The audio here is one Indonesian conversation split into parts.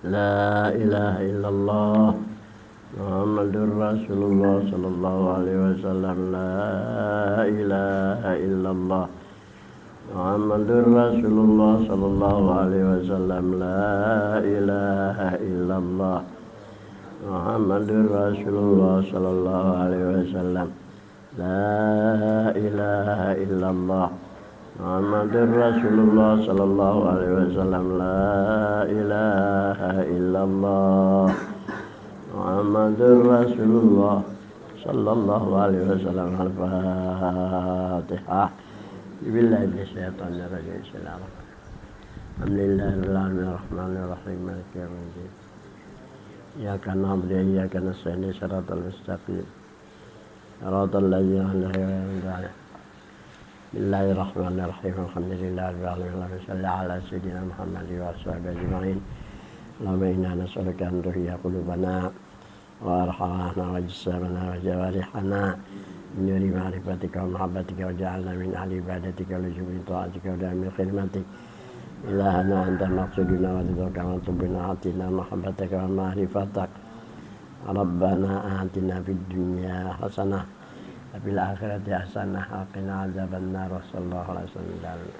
La ilaha illallah Muhammadur Rasulullah sallallahu alaihi wasallam. La ilaha illallah Muhammadur Rasulullah sallallahu alaihi wasallam. La ilaha illallah Muhammadur Rasulullah sallallahu alaihi wasallam. La ilaha illallah Muhammadur Rasulullah sallallahu alaihi wasallam. La ilaha illallah Muhammadur Rasulullah sallallahu alaihi wasallam. Al-Fatihah. Billahi minasyaitonir rajim. Bismillahirrahmanirrahim. Alhamdulillahirabbil alamin arrahmanir rahim maliki yaumiddin. Iyyaka na'budu wa iyyaka nasta'in shiratal mustaqim. Shiratal ladzina an'amta 'alaihim. Bismillahirrahmanirrahim. Alhamdulillahirabbil alamin. Allahumma shalli ala sayyidina Muhammadin wa ashabihi ajma'in. Allahumma inna nas'aluka an tuhyiya qulubana wa arhamana wa jismana wa jawarihana min nuri ma'rifatika wa mahabbatika wa ja'alna min ahli ibadatika wa lujumi ta'atika wa da'amil khidmatik. Ilahana anta maqsuduna wa ridhaka wa tubbina atina mahabbataka wa ma'rifatak. Rabbana atina fid dunya hasanah wa fil akhirati hasanah wa qina adzabannar. Sallallahu alaihi wasallam.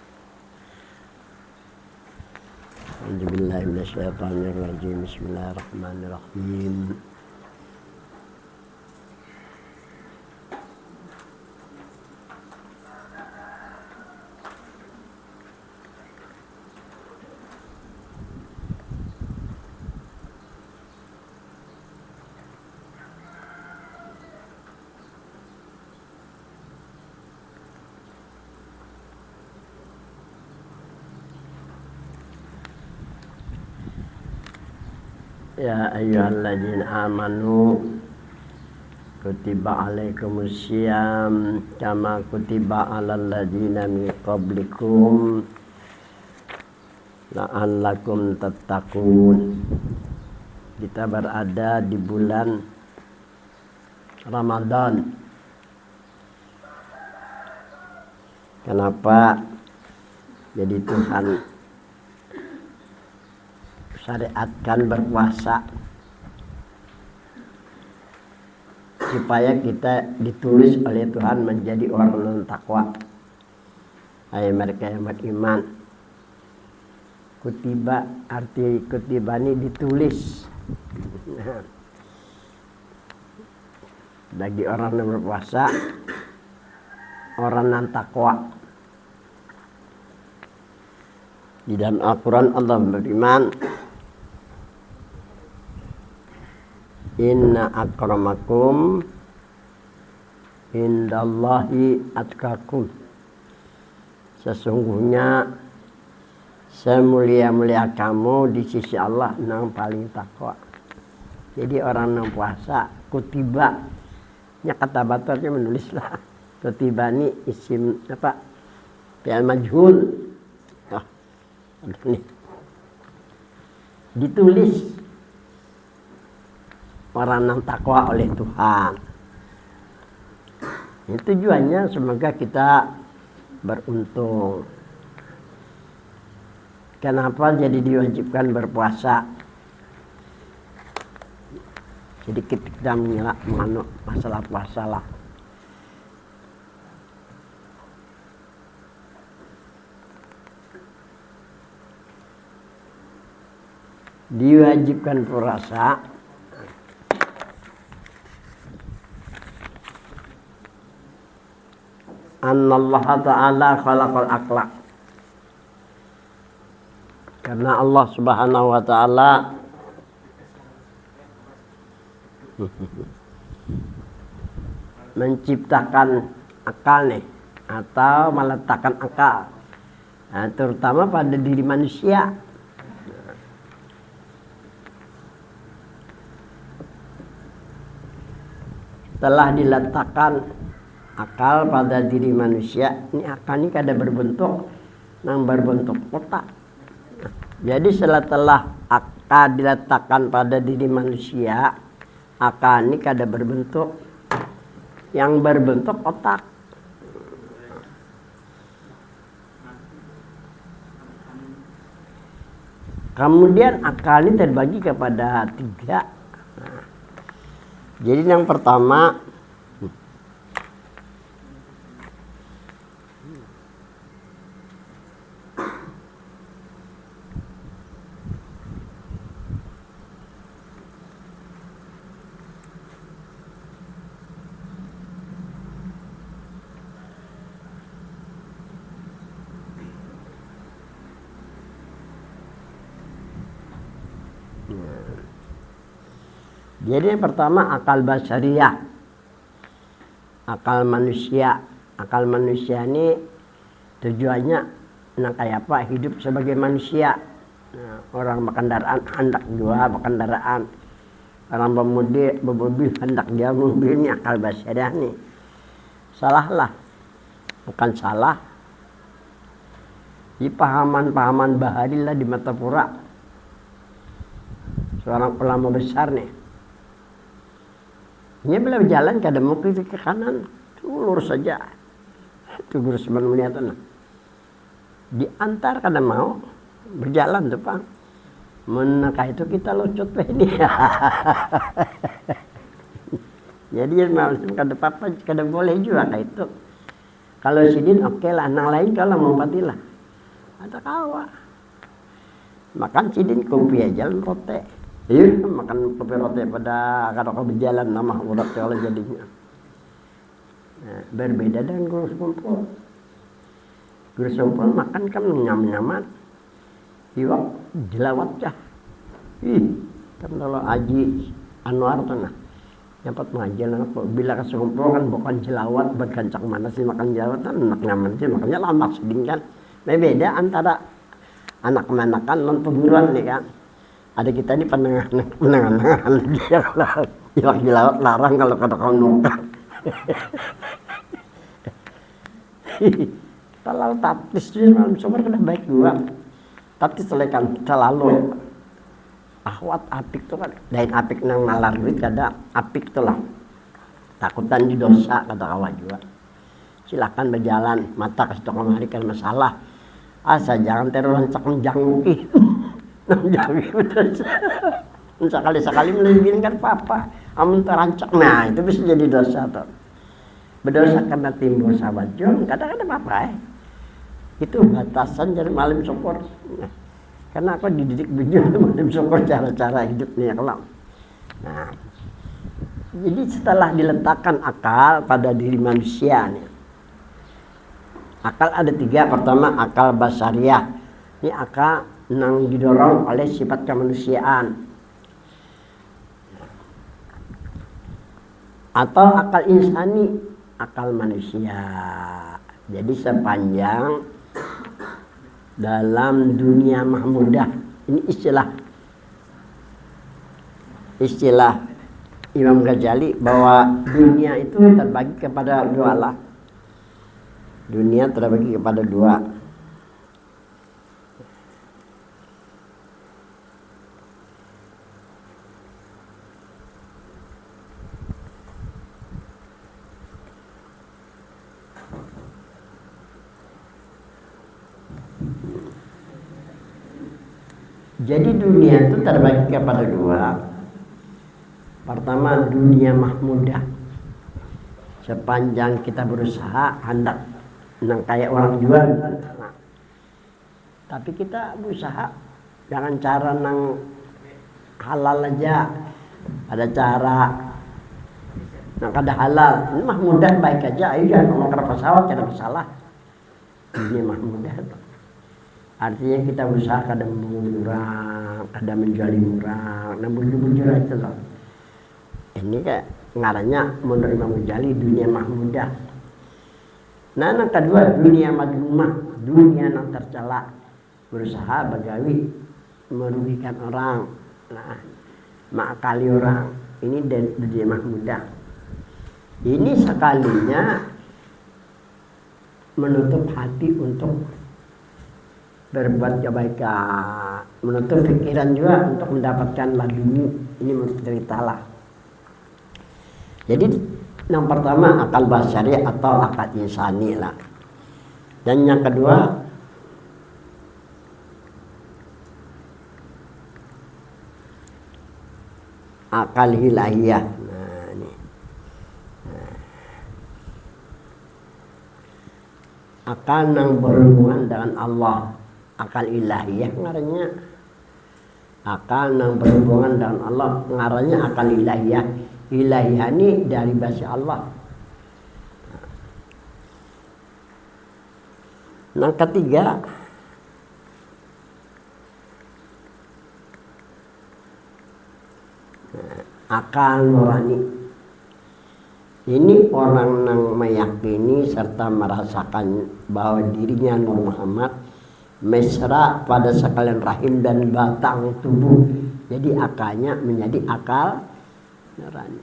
Alhamdulillahi minasyaitonir rajim. Bismillahirrahmanirrahim. Ya ayyuhalladzina amanu kutiba alaikumusiyam kama kutiba alal ladzina min qablikum la'allakum tattaqun. Kita berada di bulan Ramadan. Kenapa jadi Tuhan syariatkan berpuasa? Supaya kita ditulis oleh Tuhan menjadi orang yang takwa. Hai mereka yang beriman. Kutiba, arti kutiba ini ditulis. Bagi orang yang berpuasa, orang yang takwa. Di dalam Al-Quran Allah beriman, inna akramakum indallahi atqakum. Sesungguhnya semulia-mulia kamu di sisi Allah yang paling takwa. Jadi orang yang puasa kutiba, nya kata batarnya menulislah. Kutiba ini isim apa? Fi'il majhul. Nih. Ditulis orang yang takwa oleh Tuhan. Ini tujuannya semoga kita beruntung. Kenapa jadi diwajibkan berpuasa? Jadi kita mengelak masalah puasa lah. Diwajibkan puasa Anallaha ta'ala khalaqal akhlaq. Karena Allah Subhanahu wa ta'ala menciptakan akal nih, atau meletakkan akal, nah, terutama pada diri manusia. Telah diletakkan akal pada diri manusia. Ini akal ini kada berbentuk kotak. Jadi setelah akal diletakkan pada diri manusia, akal ini kada berbentuk, yang berbentuk otak. Kemudian akal ini terbagi kepada 3. Nah, jadi yang pertama jadi yang pertama akal basyariah, akal manusia. Akal manusia ini tujuannya kayak apa? Hidup sebagai manusia. Nah, orang berkendaraan hendak juga berkendaraan, orang bermobil hendak dia mobil. Ini akal basyariah nih. Salahlah, bukan salah. Di pahaman-pahaman baharilah di Matapura, seorang ulama besar nih. Ini beliau berjalan kada mau ke kanan, lurus saja. Itu guru sebenarnya melihat diantar kada mau berjalan tuh Pak. Menekah itu kita locot ini. Jadi macam kada apa kada boleh juga kayak itu. Kalau sidin oke lah, nang lain kalau mau patilah. Ada kawa. Makan sidin kopi aja rote. Iya, makan kopi roti pada kalau kau berjalan nama urat kalau jadinya. Nah, berbeda dengan guru sekumpul. Guru sekumpul makan kan nyam-nyaman. Iwak jelawat cah. Kan kalau Haji Anwar tuh nah. Dapat mengajar anak bila ke sekumpul kan bukan jelawat berkancak mana sih makan jelawat kan enak nyaman sih makanya lama seding kan. Beda antara anak manakan non perguruan nih kan. Ada kita ini penangan dia kalau iwak jelawat larang kalau kata kau nuka. Kalau tapis di malam sumber kena baik juga. Tapi selekan selalu ahwat apik tuh kan. Dain apik nang nalar duit kada apik tuh lah. Takutan di dosa kata kawan juga. Silakan berjalan mata kasih toko kemari kan masalah. Asa jangan terlancak menjangki. Sekali-sekali melebihkan apa-apa amun terancak, nah itu bisa jadi dosa tuh. Berdosa karena timbul sahabat jom, kadang-kadang apa itu batasan dari malam syukur. Nah, karena aku dididik begini malam syukur cara-cara hidupnya kalau. Nah, jadi setelah diletakkan akal pada diri manusia nih, akal ada 3. Pertama akal basyariah, ini akal nang didorong oleh sifat kemanusiaan, atau akal insani, akal manusia. Jadi sepanjang dalam dunia mahmudah, ini istilah Imam Ghazali bahwa dunia itu terbagi kepada 2 lah. Dunia terbagi kepada 2. Jadi dunia itu terbagi kepada 2. Pertama dunia mahmudah. Sepanjang kita berusaha hendak nang kayak orang jual. Nah, tapi kita berusaha jangan cara nang halal aja. Ada cara nang kada halal. Ini mahmudah baik aja. Ayo jangan ngomong ke pesawat kada masalah. Dunia mahmudah itu. Artinya kita berusaha kada murah, kada menjuali murah, namun bujur aja loh. Ini kayak ngarannya menurut Imam Ghazali dunia mahmudah. Nah, yang kedua dunia madlumah, dunia yang tercela, berusaha bagawi merugikan orang, nah, mengakali orang. Ini dunia mahmudah. Ini sekalinya menutup hati untuk berbuat kebaikan, menutup pikiran juga untuk mendapatkan laduni. Ini menurut cerita lah. Jadi yang pertama akal basyari atau akal insani lah. Dan yang kedua akal ilahiyah. Nah, ini. Akal yang berhubungan dengan Allah, akal ilahiyah ngarannya. Akal yang berhubungan dengan Allah ngarannya akal ilahiyah. Ilahiyah ini dari bahasa Allah. Yang ketiga, akal nurani. Ini orang yang meyakini serta merasakan bahwa dirinya Nur Muhammad mesra pada sekalian rahim dan batang tubuh. Jadi akalnya menjadi akal nurani.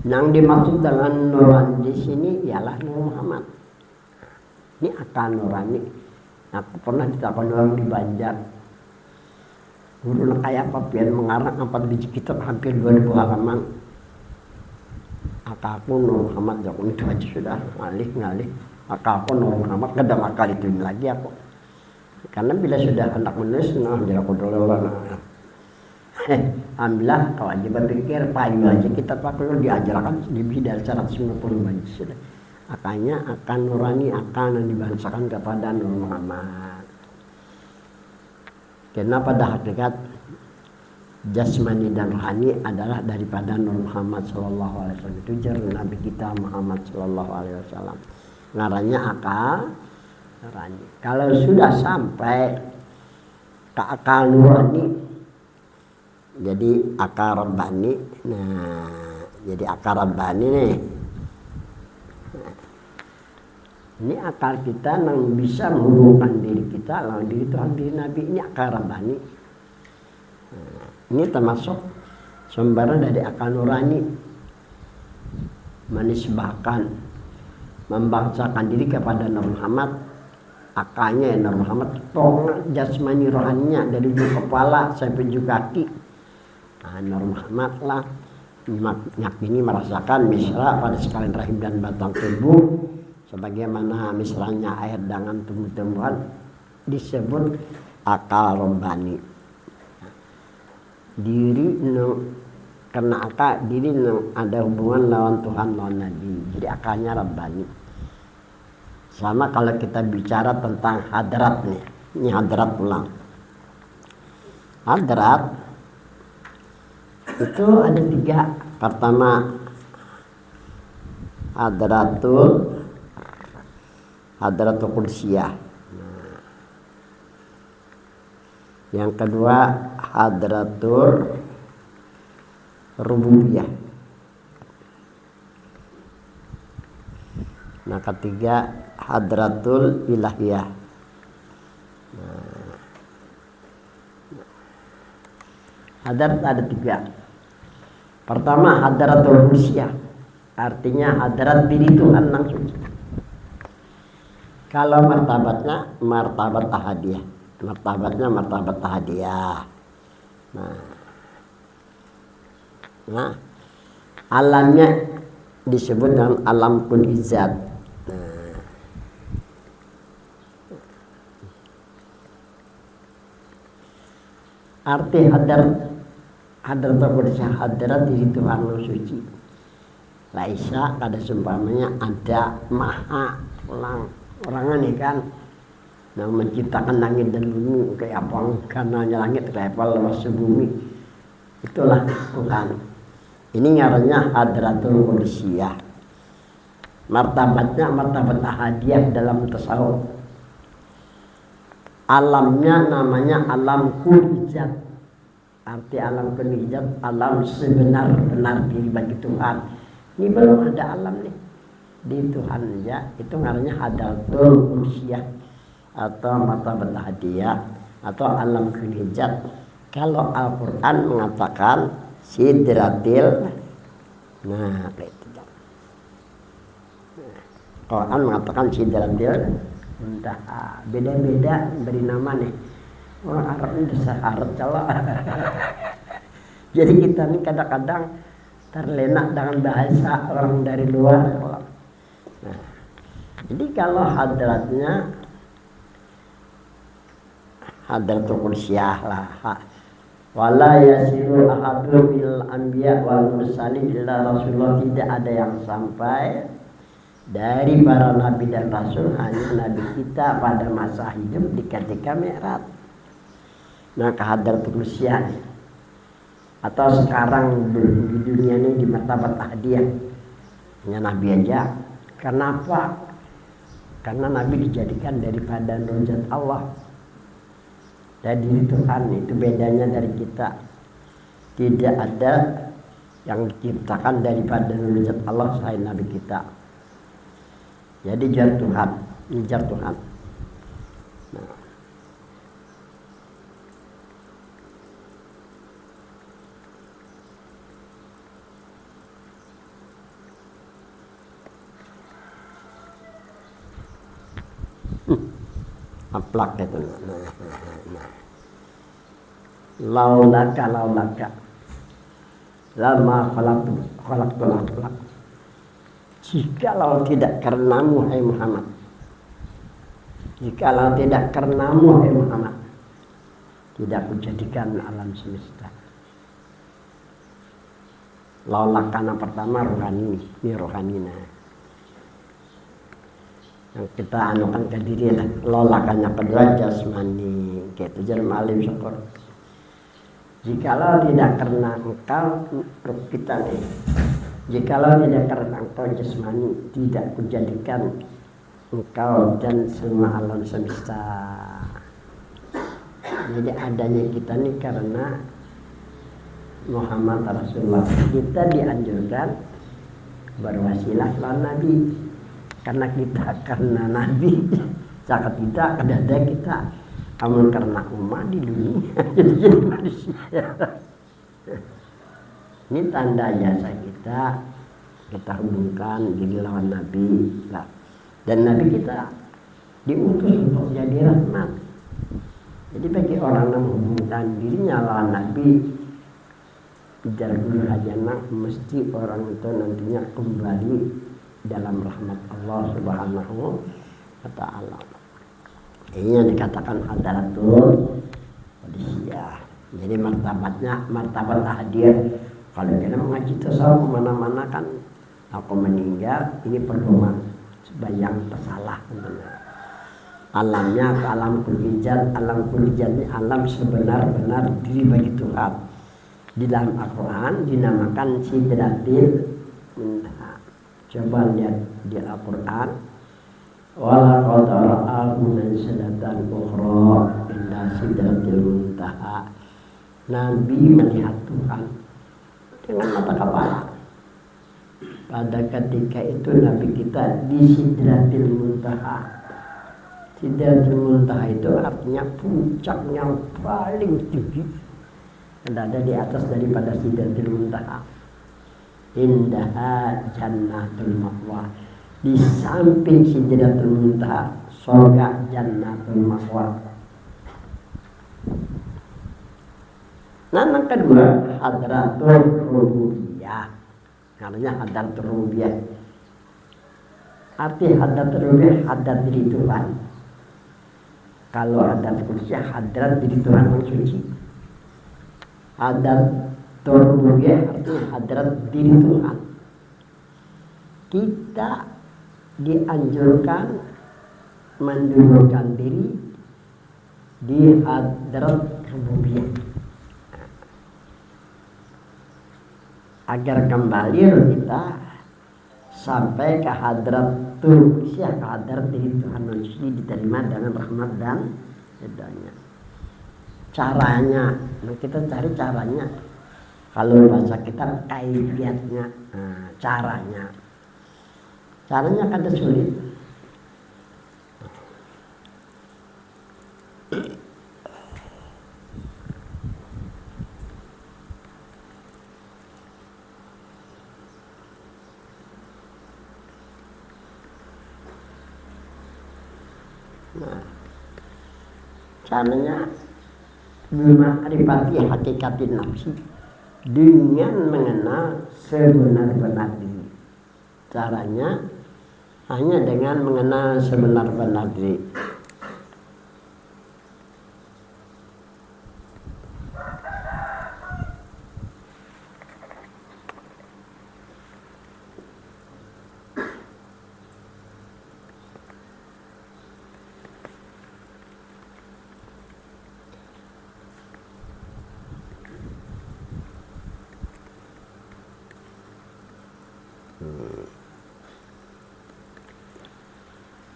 Yang dimaksud dengan nurani di sini ialah Nur Muhammad. Ini akal nurani. Aku pernah ditakoni orang di Banjar. Guru kayak apa pian mengarang 4 biji kitab hampir 2000 halaman. Akalku Nur Muhammad jauh itu aja sudah ngalih. Akalku Nur Muhammad kadang akal itu lagi aku. Karena bila sudah hendak menulis, nah jadi aku dulu. Alhamdulillah kewajiban pikir payu aja kita pakai diajarkan lebih dari 150 biji sudah. Akalnya akan nurani, akal yang dibahasakan kepada Nur Muhammad. Karena pada hakikat jasmani dan rohani adalah daripada Nur Muhammad Sallallahu Alaihi Wasallam. Itu jarang Nabi kita Muhammad Sallallahu Alaihi Wasallam. Ngarannya akal nurani. Kalau sudah sampai ke akal nurani, jadi akal rabbani. Nah, jadi akal rabbani nih. Ini akal kita yang bisa menghubungkan diri kita lawan diri Tuhan, diri Nabi. Ini akal rabbani. Nah, ini termasuk sumber dari akal nurani. Menisbahkan, membangsakan diri kepada Nur Muhammad. Akalnya ya Nur Muhammad, jasmani rohaninya dari ujung kepala sampai ujung kaki. Nah, Nur Muhammad lah yakini merasakan misra pada sekalian rahim dan batang tubuh. Sebagaimana misalnya air dengan tumbuh-tumbuhan disebut akal rabbani. Diri karena akal diri ada hubungan lawan Tuhan lawan Nabi. Jadi akalnya rabbani. Sama kalau kita bicara tentang hadrat nih. Ini hadrat pulang. Hadrat itu ada 3. Pertama hadratul qudsiyah. Nah, yang kedua hadratul rububiyah. Nah, ketiga hadratul ilahiyah. Nah, hadrat ada 3. Pertama hadratul qudsiyah, artinya hadrat diri Tuhan langsung. Kalau martabatnya martabat ahadiyah, martabat ahadiyah. Nah, alamnya disebut dengan alam kun izat. Nah, arti hadrat hadrat diri Tuhan yang suci. Laisa kada seumpamanya ada maha orang ini kan yang menciptakan langit dan bumi kayak apa karena langit level luas bumi, itulah Tuhan. Ini ngarannya hadratul qudsiyah. Martabatnya martabat ahadiyah dalam tasawuf. Alamnya namanya alam kunizat. Arti alam kunizat alam sebenar-benar diri bagi Tuhan. Ini belum ada alam nih di Tuhan aja. Itu ngarannya hadratul qudsiyah atau martabat ahadiyah atau alam kunizat. Kalau Al-Quran mengatakan sidratil, nah itu. Quran mengatakan sidratil muntaha. Beda-beda beri nama nih. Orang Arab ini dasar Arab cala. Jadi kita nih kadang-kadang terlena dengan bahasa orang dari luar. Nah, jadi kalau hadratnya hadratul qudsiyah lah, Wala yasiru ahadun bil anbiya wal mursalin illa Rasulullah, tidak ada yang sampai dari para nabi dan rasul, hanya nabi kita pada masa hidup di ketika Mi'raj. Nah, kehadratul Qudusiyah atau sekarang di dunia ini di martabat ahadiyah hanya nabi aja. Kenapa? Karena nabi dijadikan daripada nurjat Allah, dari Tuhan. Itu bedanya dari kita. Tidak ada yang diciptakan daripada nurjat Allah selain nabi kita. Jadi jar Tuhan, jar Tuhan. Nah. Aplak itu. Laulaka lama khalaqtul aflak. Jikalau tidak karenamu hai Muhammad, jikalau tidak karenamu hai Muhammad, tidak kujadikan alam semesta. Laulakana pertama rohani, ini rohanina yang kita anukan ke diri lah. Laulakanya kedua jasmani, gitu jarum alim syukur. Jikalau tidak karena engkau kita nih, jikalau tidak karena engkau jasmani, tidak kujadikan engkau dan semua alam semesta. Jadi adanya kita nih karena Muhammad Rasulullah. Kita dianjurkan berwasilah lawan Nabi, karena kita karena Nabi, zakat kita ada kita. Kamu karena umat di dunia jadi manusia. Ini tanda jasa kita hubungkan diri lawan Nabi lah. Dan Nabi kita diutus untuk jadi rahmat. Jadi bagi orang yang menghubungkan dirinya lawan Nabi, bicara dulu hajana, mesti orang itu nantinya kembali dalam rahmat Allah Subhanahu wa ta'ala. Ini yang dikatakan hadratul Qudusiyah. Jadi martabat ahadiyah. Kalau kita mengaji tasawuf kemana-mana kan, aku meninggal, ini pedoman sebayang tersalah. Alamnya ke alam kulijat, alam kulijat ini alam sebenar-benar diri bagi Tuhan. Di dalam Al-Quran dinamakan Sidratil Muntaha. Coba lihat di Al-Quran. Walaqad ra'ahu nazlatan ukhra inda sidratil muntaha. Nabi melihat Tuhan dengan mata kepala. Pada ketika itu Nabi kita di sidratil muntaha. Sidratil muntaha itu artinya puncaknya paling tinggi, ada di atas daripada sidratil muntaha. Indaha jannatul ma'wa. Di samping sidratul muntaha surga jannatul ma'wa. Nah, yang kedua hadratul rububiyah. Namanya hadratul rububiyah. Arti hadratul rububiyah hadrat diri Tuhan. Kalau hadrat kudusiyah hadrat diri Tuhan yang suci. Hadratul rububiyah artinya hadrat diri Tuhan. Kita dianjurkan mendudukkan diri di hadrat rububiyah agar kembali kita sampai ke hadratul qudusiyah, ke hadrat diri Tuhan manusia diterima dengan rahmat dan ridhonya. Caranya, kita cari caranya. Kalau bahasa kita kaifiatnya, caranya kada sulit. Nah, caranya bima'rifati hakikatin nafsi, dengan mengenal sebenar-benar diri. Caranya hanya dengan mengenal sebenar-benar diri.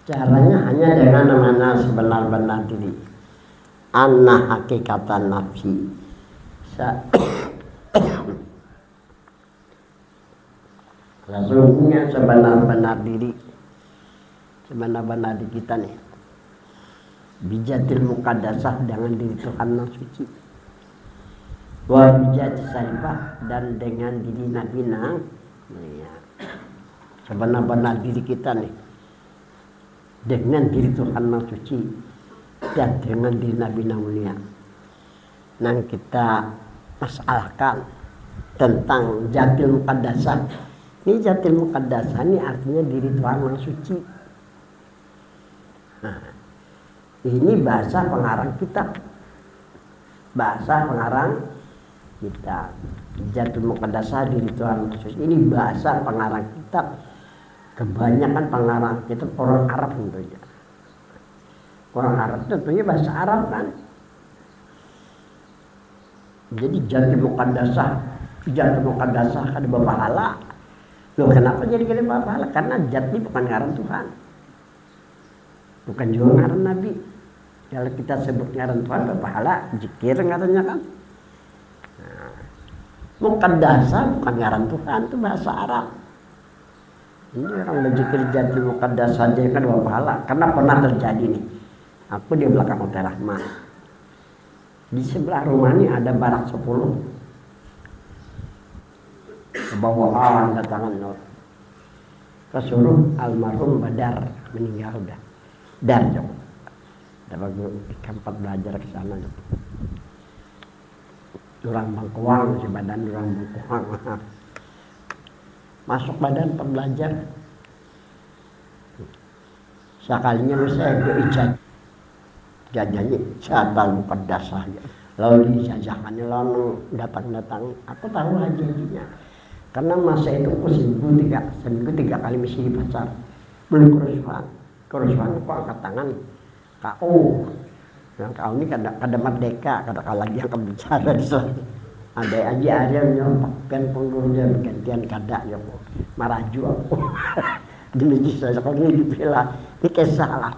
Caranya hanya dengan mengenal sebenar-benar diri. Anna hakikatan nafsi. Sesungguhnya sebenar-benar diri, sebenar-benar diri kita nih, bijatil muqaddasah dengan diri Tuhan yang suci, wa bijati saibah dan dengan diri Nabi Nang, ya. Sebenar-benar diri kita nih dengan diri Tuhan yang suci dan dengan diri Nabi Nang mulia. Nang kita masalahkan tentang jatil muqaddasah. Ini jatil muqaddasah ini artinya diri Tuhan yang suci. Nah, ini bahasa pengarang kitab. Bahasa pengarang kitab. Jatil muqaddasah diri Tuhan yang suci. Ini bahasa pengarang kitab. Kebanyakan pengarang kitab orang Arab tentunya. Orang Arab tentunya bahasa Arab kan. Jadi jatil muqaddasah ada berpahala. Loh, kenapa jadi kalian pahala? Karena jat ini bukan ngaran Tuhan, bukan juga ngaran Nabi. Kalau kita sebut ngaran Tuhan berpahala, zikir ngarannya kan. Nah, muqaddasah bukan ngaran Tuhan, itu bahasa Arab. Ini orang berzikir jati muqaddasah aja kan berpahala. Karena pernah terjadi nih. Aku di belakang Hotel Rahmah. Di sebelah rumah ini ada barak 10. Kebawaan datangan kesuruh almarhum Badar meninggal udah dan jauh dapat tempat belajar ke sana orang Bangkuang si badan orang Bangkuang masuk badan pembelajar sekalinya saya ke ijazah jajahnya jatal muqaddasah lalu dijajahkannya lalu datang aku tahu aja karena masa itu aku seminggu tiga kali mesti di pasar belum kerusuhan aku angkat tangan KO yang KO ini kada merdeka kada lagi yang kebicara di sana ada aja yang pengguna bergantian kada ya maraju aku di majlis saya kalau ini dibela ini kesalahan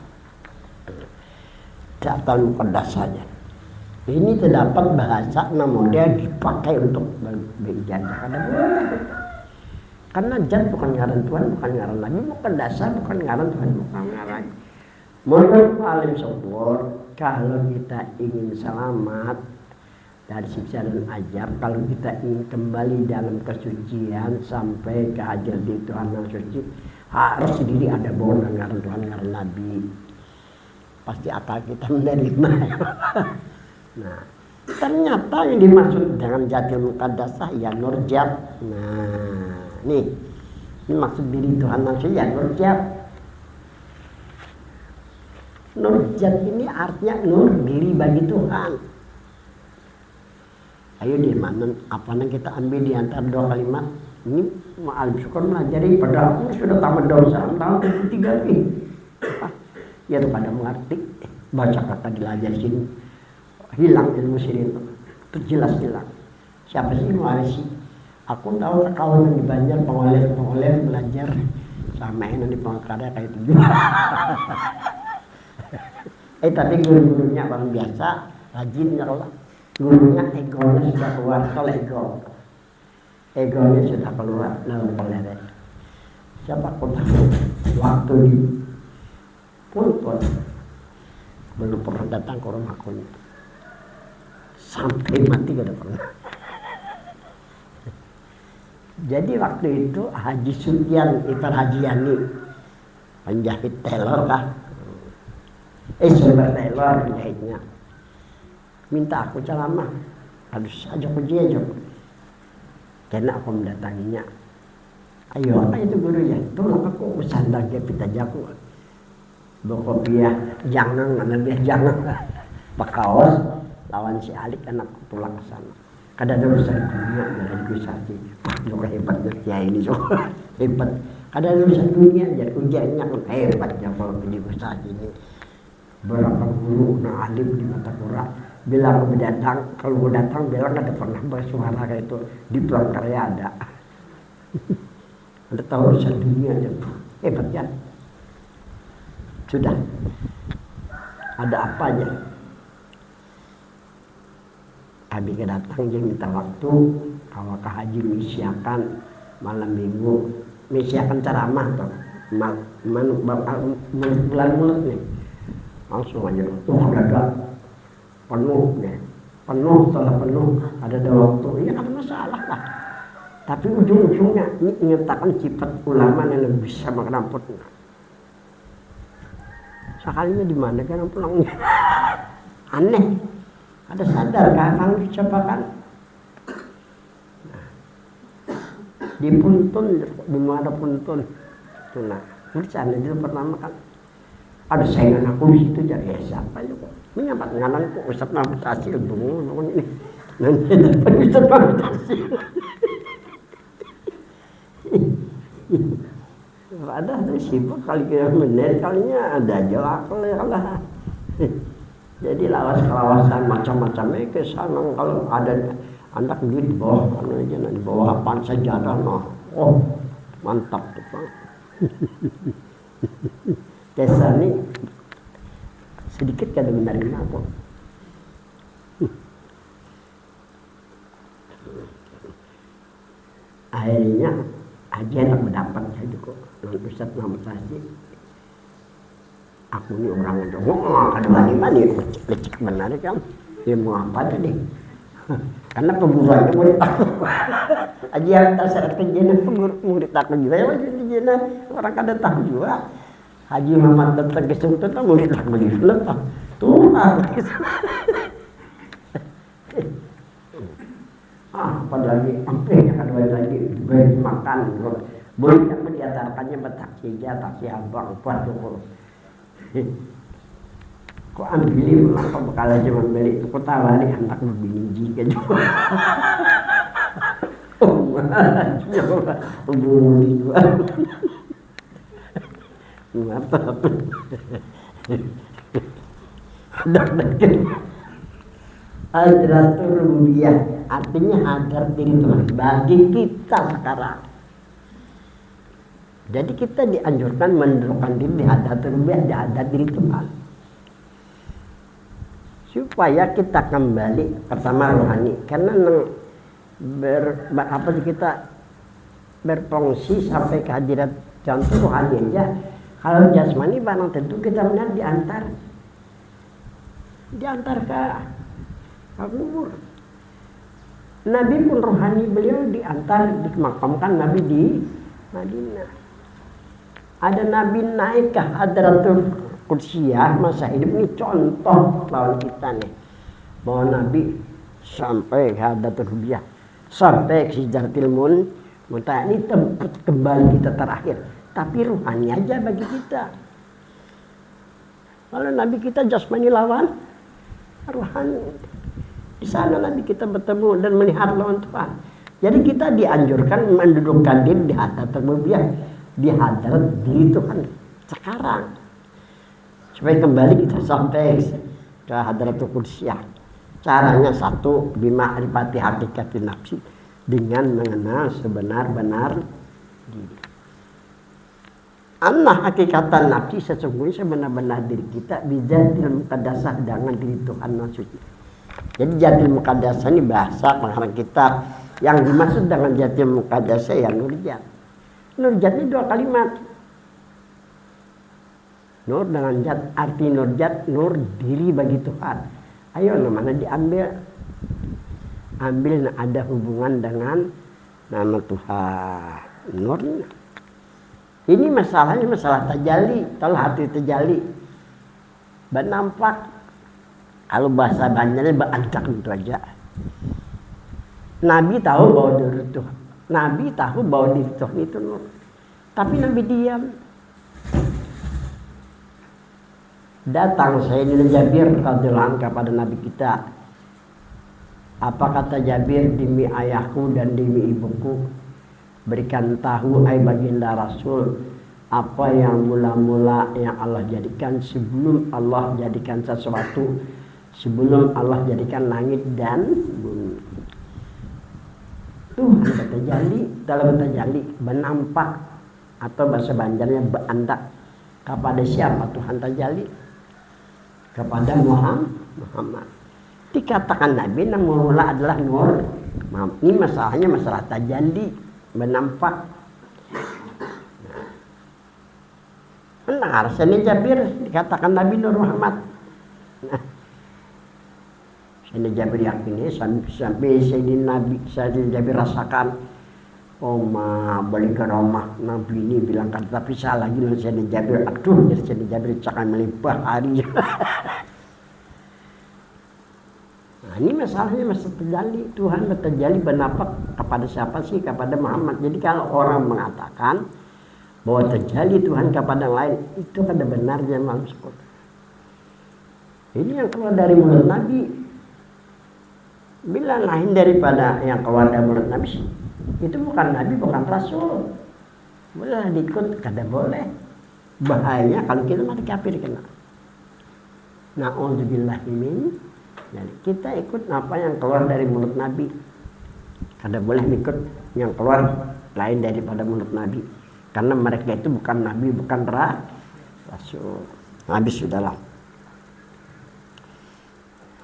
jatal muqaddasahnya. Ini terdapat bahasa namun dia dipakai untuk berijazah. Karena jat bukan ngaran Tuhan, bukan ngaran Nabi, bukan dasar, bukan ngaran Tuhan, bukan ngaran. Menurut alim subur, kalau kita ingin selamat dari siksa dan azab, kalau kita ingin kembali dalam kesucian sampai ke hajat di Tuhan yang suci, harus sendiri ada bawaan ngaran Tuhan, ngaran Nabi. Pasti akal kita menerima. Nah, ternyata yang dimaksud dengan jatil muqaddasah ya nurjat. Nah, ini maksud diri Tuhan langsung ya nurjat. Nurjat ini artinya nur diri bagi Tuhan. Ayo di mana apa yang kita ambil di antara dua kalimat ini ma'al syukur melajari pada aku sudah tamat dosa tahun ketiga ini. Ya pada mengerti baca kata dilajar sini. Hilang ilmu syirik itu jelas hilang. Siapa sih mewarisi? Aku tahu kawan di Banjar pengoleh belajar sama ini di Pangkara kayak itu juga. Tapi guru-gurunya orang biasa rajin ya Allah. Gurunya egonya sudah keluar kalau egonya sudah keluar dalam pelerek. Siapa pun waktu di pun belum pernah datang ke rumahku. Sampai mati gak ada pernah. Jadi waktu itu Haji Sugyan Ipar Haji Yani penjahit telur kah? Sumber telur penjahitnya minta aku ceramah harus aja puji aja karena aku mendatanginya. Ayo apa itu guru ya? Tolong aku sandang jepit aja aku berkopiah jangan lebih jangan pakawas lawan si Alik anak pulang ke sana. Kada ada urusan dunia jadi kusati. Wah, juga hebatnya kiai ini juga hebat. Kada ada urusan dunia jadi ujiannya hebatnya kalau di kusati ini. Berapa guru na alim di mata Quran bilang aku datang, kalau gue datang bilang ada pernah bersuara kayak itu di Palangkaraya ada. Ada tahu urusan dunia aja hebat ya. Sudah. Ada apanya? Habis datang dia minta waktu. Kalau ke haji misiakan malam minggu. Misiakan ceramah tuh. Bulan-bulan nih. Langsung aja. Ada penuh nih. Penuh setelah penuh. Ada waktu. Iya kan masalah lah. Tapi ujung-ujungnya ini menyatakan sifat ulama yang bisa mengampun. Sekalinya di mana kan pulangnya? Aneh. Ada sadar kan kalau dicobakan? Nah, di Puntun, di mana Puntun? Itu nah, di sana itu pertama kan ada saingan aku di situ jadi siapa juga? Menyambat ngalang kok Ustaz Mahmud Hasil bungun ini. Nanti dapat Ustaz Mahmud Hasil. Ada tuh sibuk kali kira bener kalinya ada aja lah. Jadi lawas-lawasan macam-macamnya ke sana kalau ada anak duit bawah kan aja di bawah apaan sajadah noh. Oh mantap tuh Bang. Desa ini sedikit kada menerima kok. Akhirnya aja tak mendapat saja kok non Ustaz Mahmud Hasil. Aku ni orang itu, ada mani lecek benar kan? Dia mau apa tadi? Karena pemburuannya murid aku. Aja tak syarat kejadian murid aku juga ya kejadian orang kada tahu juga. Haji Muhammad datang ke Suntul tak murid aku beli lepas. Tuh apa lagi? Sampai yang kedua lagi beri makan. Boleh yang diantarkannya bertaksi aja, taksi abang, buat dulu. Kok ambil apa bekal aja membeli itu kok tawari anak berbiji kan juga. Coba hubungi gua. Ngapa? Hadratur rububiyah artinya hadar diri Tuhan bagi kita sekarang. Jadi kita dianjurkan mendudukkan diri di hadratur rububiyah, di hadar diri Tuhan. Supaya kita kembali pertama rohani, karena kita berfungsi sampai ke hadirat jantung rohani aja. Kalau jasmani barang tentu kita benar diantar ke kubur. Nabi pun rohani beliau diantar, dimakamkan Nabi di Madinah. Ada Nabi naik ke hadratul kudsiyah masa hidup ini contoh lawan kita nih. Bahwa Nabi sampai ke hadratul rububiyah, sampai ke sidratil muntaha, ini tempat kembali kita terakhir. Tapi ruhani aja bagi kita. Kalau Nabi kita jasmani lawan ruhani. Di sana Nabi kita bertemu dan melihat lawan Tuhan. Jadi kita dianjurkan mendudukkan diri di hadratul rububiyah, di hadrat diri Tuhan sekarang. Supaya kembali kita sampai ke hadratul kudsiyah. Caranya satu, bima'rifati hakikatin nafsi, dengan mengenal sebenar-benar diri. Anna hakikatan nafsi sesungguhnya sebenar-benar diri kita bijatil muqaddasah dengan diri Tuhan maksudnya. Jadi jatil muqaddasah ini bahasa pengarang kita yang dimaksud dengan jatil muqaddasah ya nurjat. Nurjat ini dua kalimat. Nur dengan jat, arti nurjat, nur diri bagi Tuhan. Ayo mana diambil? Ambil ada hubungan dengan nama Tuhan. Nur. Ini masalahnya masalah tajalli, kalau hati tajalli. Nampak. Kalau bahasa Banjarnya berantak itu aja. Nabi tahu bahwa diri Tuhan. Nabi tahu bahwa diri Tuhan itu nur. Tapi Nabi diam. Datang Sayyidina Jabir radhiyallahu anhu kepada Nabi kita. Apa kata Jabir, demi ayahku dan demi ibuku, berikan tahu ai baginda Rasul apa yang mula-mula yang Allah jadikan sebelum Allah jadikan sesuatu, sebelum Allah jadikan langit dan bumi. Tuhan bertajalli, dalam bertajalli, benampak atau bahasa Banjarnya beandak. Kepada siapa Tuhan tajalli? Kepada Muhammad. Dikatakan Nabi Nurullah adalah nur. Ini masalahnya masalah tajalli, menampak. Benar, Sayyidina Jabir dikatakan Nabi Nur Muhammad. Nah, Sayyidina Jabir yakini sampai Sayyidina Jabir rasakan, oh balik ke rumah Nabi ini bilang kan, tapi saya lagi dengan Sayyidina Jabir. Aduh, jadi Sayyidina Jabir cakan melimpah hari. Nah, ini masalahnya masalah tajalli. Tuhan bertajalli bernafak kepada siapa sih? Kepada Muhammad. Jadi kalau orang mengatakan bahwa tajalli Tuhan kepada yang lain, itu kada benarnya maksud. Ini yang keluar dari mulut Nabi. Bila lain daripada yang keluar dari mulut Nabi, itu bukan Nabi, bukan Rasul. Boleh diikut, kada boleh. Bahayanya kalau kita mati kafir kena. Na'udzubillahi min. Jadi kita ikut apa yang keluar dari mulut Nabi. Kada boleh ikut yang keluar lain daripada mulut Nabi. Karena mereka itu bukan Nabi, bukan Rasul. Habis sudahlah.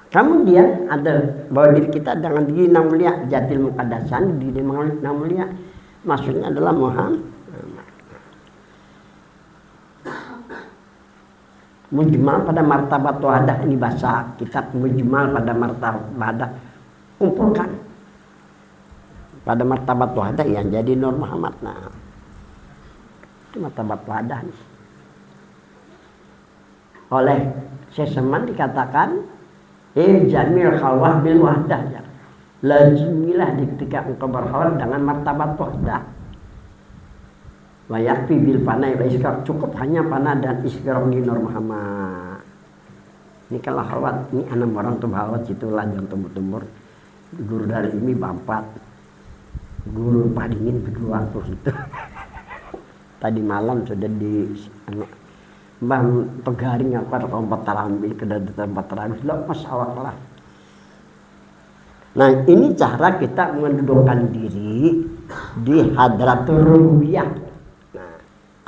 Kemudian ada bahwa diri kita dengan diri yang mulia, jatil muqaddasan, diri yang mulia. Maksudnya adalah Muhammad. Mujmal pada martabat wahadah, ini bahasa kitab mujmal pada martabat wahadah, kumpulkan pada martabat wahadah yang jadi Nur Muhammad. Nah, itu martabat wahadah nih. Oleh Seseman dikatakan jamil khalwah bil wahdah, ya. Lazimilah ketika engkau berkhawat dengan martabat wahdah. Wayakfi bil panai wa iskar, cukup hanya panah dan iskar di Nur Muhammad. Ini kalau khawat, ini 6 orang tuh khawat itulah yang tumbuh-tumbuh. Guru dari ini bampat, guru padingin berdua tuh itu. Tadi malam sudah di Mbah Togaring apa tempat tarambil ke tempat tarambil lepas awak lah. Nah, ini cara kita mendudukkan diri di hadratul rububiyah.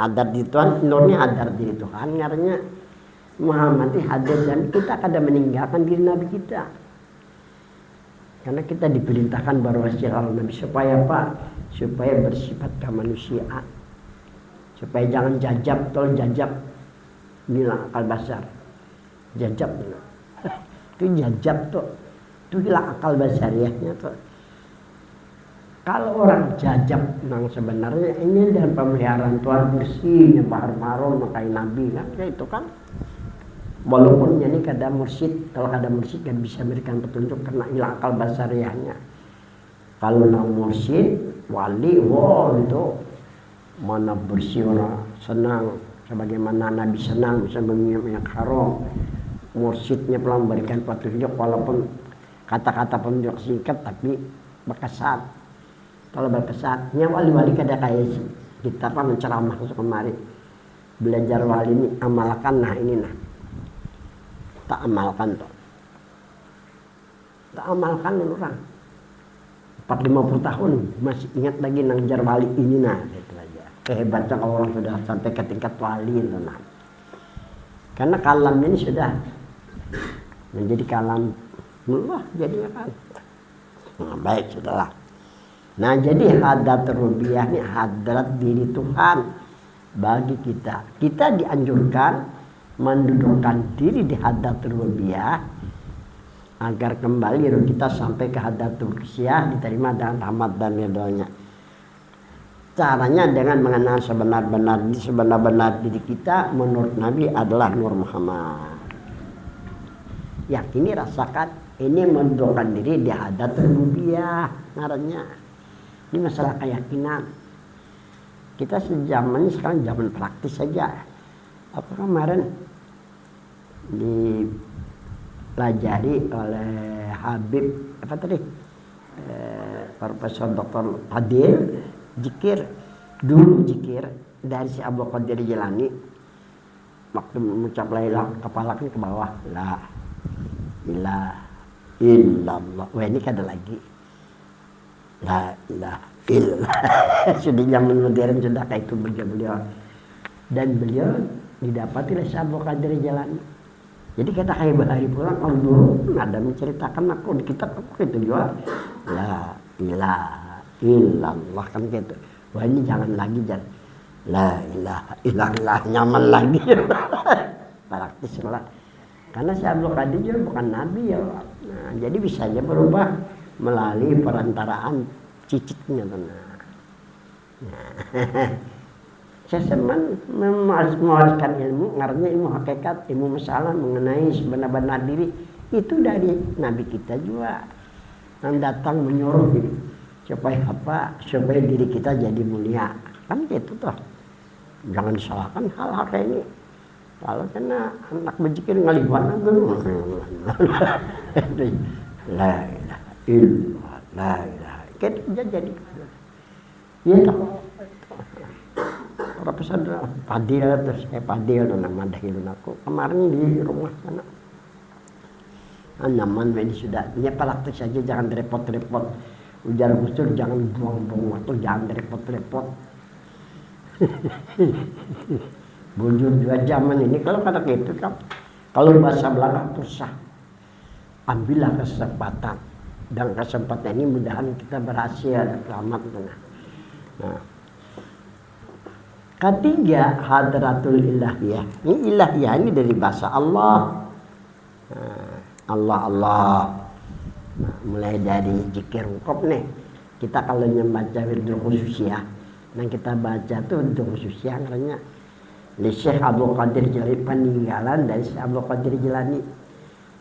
Hadar di Tuhan, nurnya hadar diri Tuhan, ngaranya Muhammad hadir dan kita kada meninggalkan diri Nabi kita. Karena kita diperintahkan berwasilah Nabi supaya apa? Supaya bersifat kemanusiaan. Supaya jangan jajab, tol jajab bilang akal basar. Jajab bilang. Itu jajab tuh. Itu bilang akal basariahnya tuh. Kalau orang jajab nang sebenarnya ini dan pemeliharaan Tuhan bersihnya bahar marun makai Nabi kan kayak itu kan. Walaupun ini kada mursyid, kalau kada mursyid kan bisa memberikan petunjuk karena hilang akal basariahnya. Kalau nang mursyid wali, wow itu mana bersih orang senang sebagaimana Nabi senang bisa mengingat haram. Mursyidnya pula memberikan petunjuk walaupun kata-kata petunjuk singkat tapi berkesan. Kalau berkesannya wali-wali kada kayak sih. Kita apa menceramah kemari. Belajar wali ini amalkan, nah ini nah. Tak amalkan tuh. Tak amalkan orang. 40-50 tahun masih ingat lagi nang jar wali ini nah itu aja. Kehebatan kalau orang sudah sampai ke tingkat wali itu nah. Karena kalamnya ini sudah menjadi kalam Allah jadinya kan. Nah, baik sudahlah. Nah, jadi hadrat rububiyah ini hadrat diri Tuhan bagi kita. Kita dianjurkan mendudukkan diri di hadrat rububiyah agar kembali roh kita sampai ke hadrat ruhiyah diterima dengan rahmat dan ridhonya. Caranya dengan mengenal sebenar-benar diri kita menurut Nabi adalah Nur Muhammad. Yakini, rasakan, ini mendudukkan diri di hadrat rububiyah ngarannya. Ini masalah keyakinan. Kita sejaman sekarang zaman praktis saja. Apa kemarin dipelajari oleh Habib apa tadi? Profesor Dr. Fadil zikir dulu zikir dari si Abu Qadir Jilani waktu mengucap la ilaha kepala ke bawah la ilaha illallah. Wah, ini kada lagi la ilaha illallah. Sudah zaman modern sudah kayak itu beliau. Dan beliau didapati oleh Syekh Abdul Qadir Jilani. Jadi kata Habib hari pulang, kalau dulu ada menceritakan aku di kitab aku itu juga la ilaha illallah kan gitu. Wah ini jangan lagi jangan la ilaha illallah nyaman lagi. Praktis lah. Karena Syekh Abdul Qadir juga bukan nabi ya. Nah, jadi bisa aja berubah melalui perantaraan cicitnya. Nah. Saya senang mewariskan ilmu, karena ilmu hakikat, ilmu masalah mengenai sebenar-benar diri itu dari Nabi kita juga yang datang menyuruh diri supaya apa? Supaya diri kita jadi mulia. Kan gitu toh. Jangan disalahkan hal-hal kayak ini. Kalau kena anak berzikir ngaliban dulu. La ilaha illallah, la ilaha. Kita jadi. Ya toh. Profesor Padil terus Padil nama dahilun aku kemarin di rumah sana nyaman ini sudah ya praktis saja jangan repot-repot ujar Gus Dur jangan buang-buang waktu jangan repot-repot bujur 2 zaman ini kalau kata gitu kan kalau bahasa Belanda susah ambillah kesempatan dan kesempatan ini mudahan kita berhasil selamat nah ketiga hadratul ilahiyah. Ini ilahiyah ini dari bahasa Allah. Allah. Nah, mulai dari zikir rukuk nih. Kita kalau membaca wirdul khususiyah, yang kita baca tuh wirdul khususiyah namanya li Syekh Abdul Qadir Jilani peninggalan dari Syekh Abdul Qadir Jilani.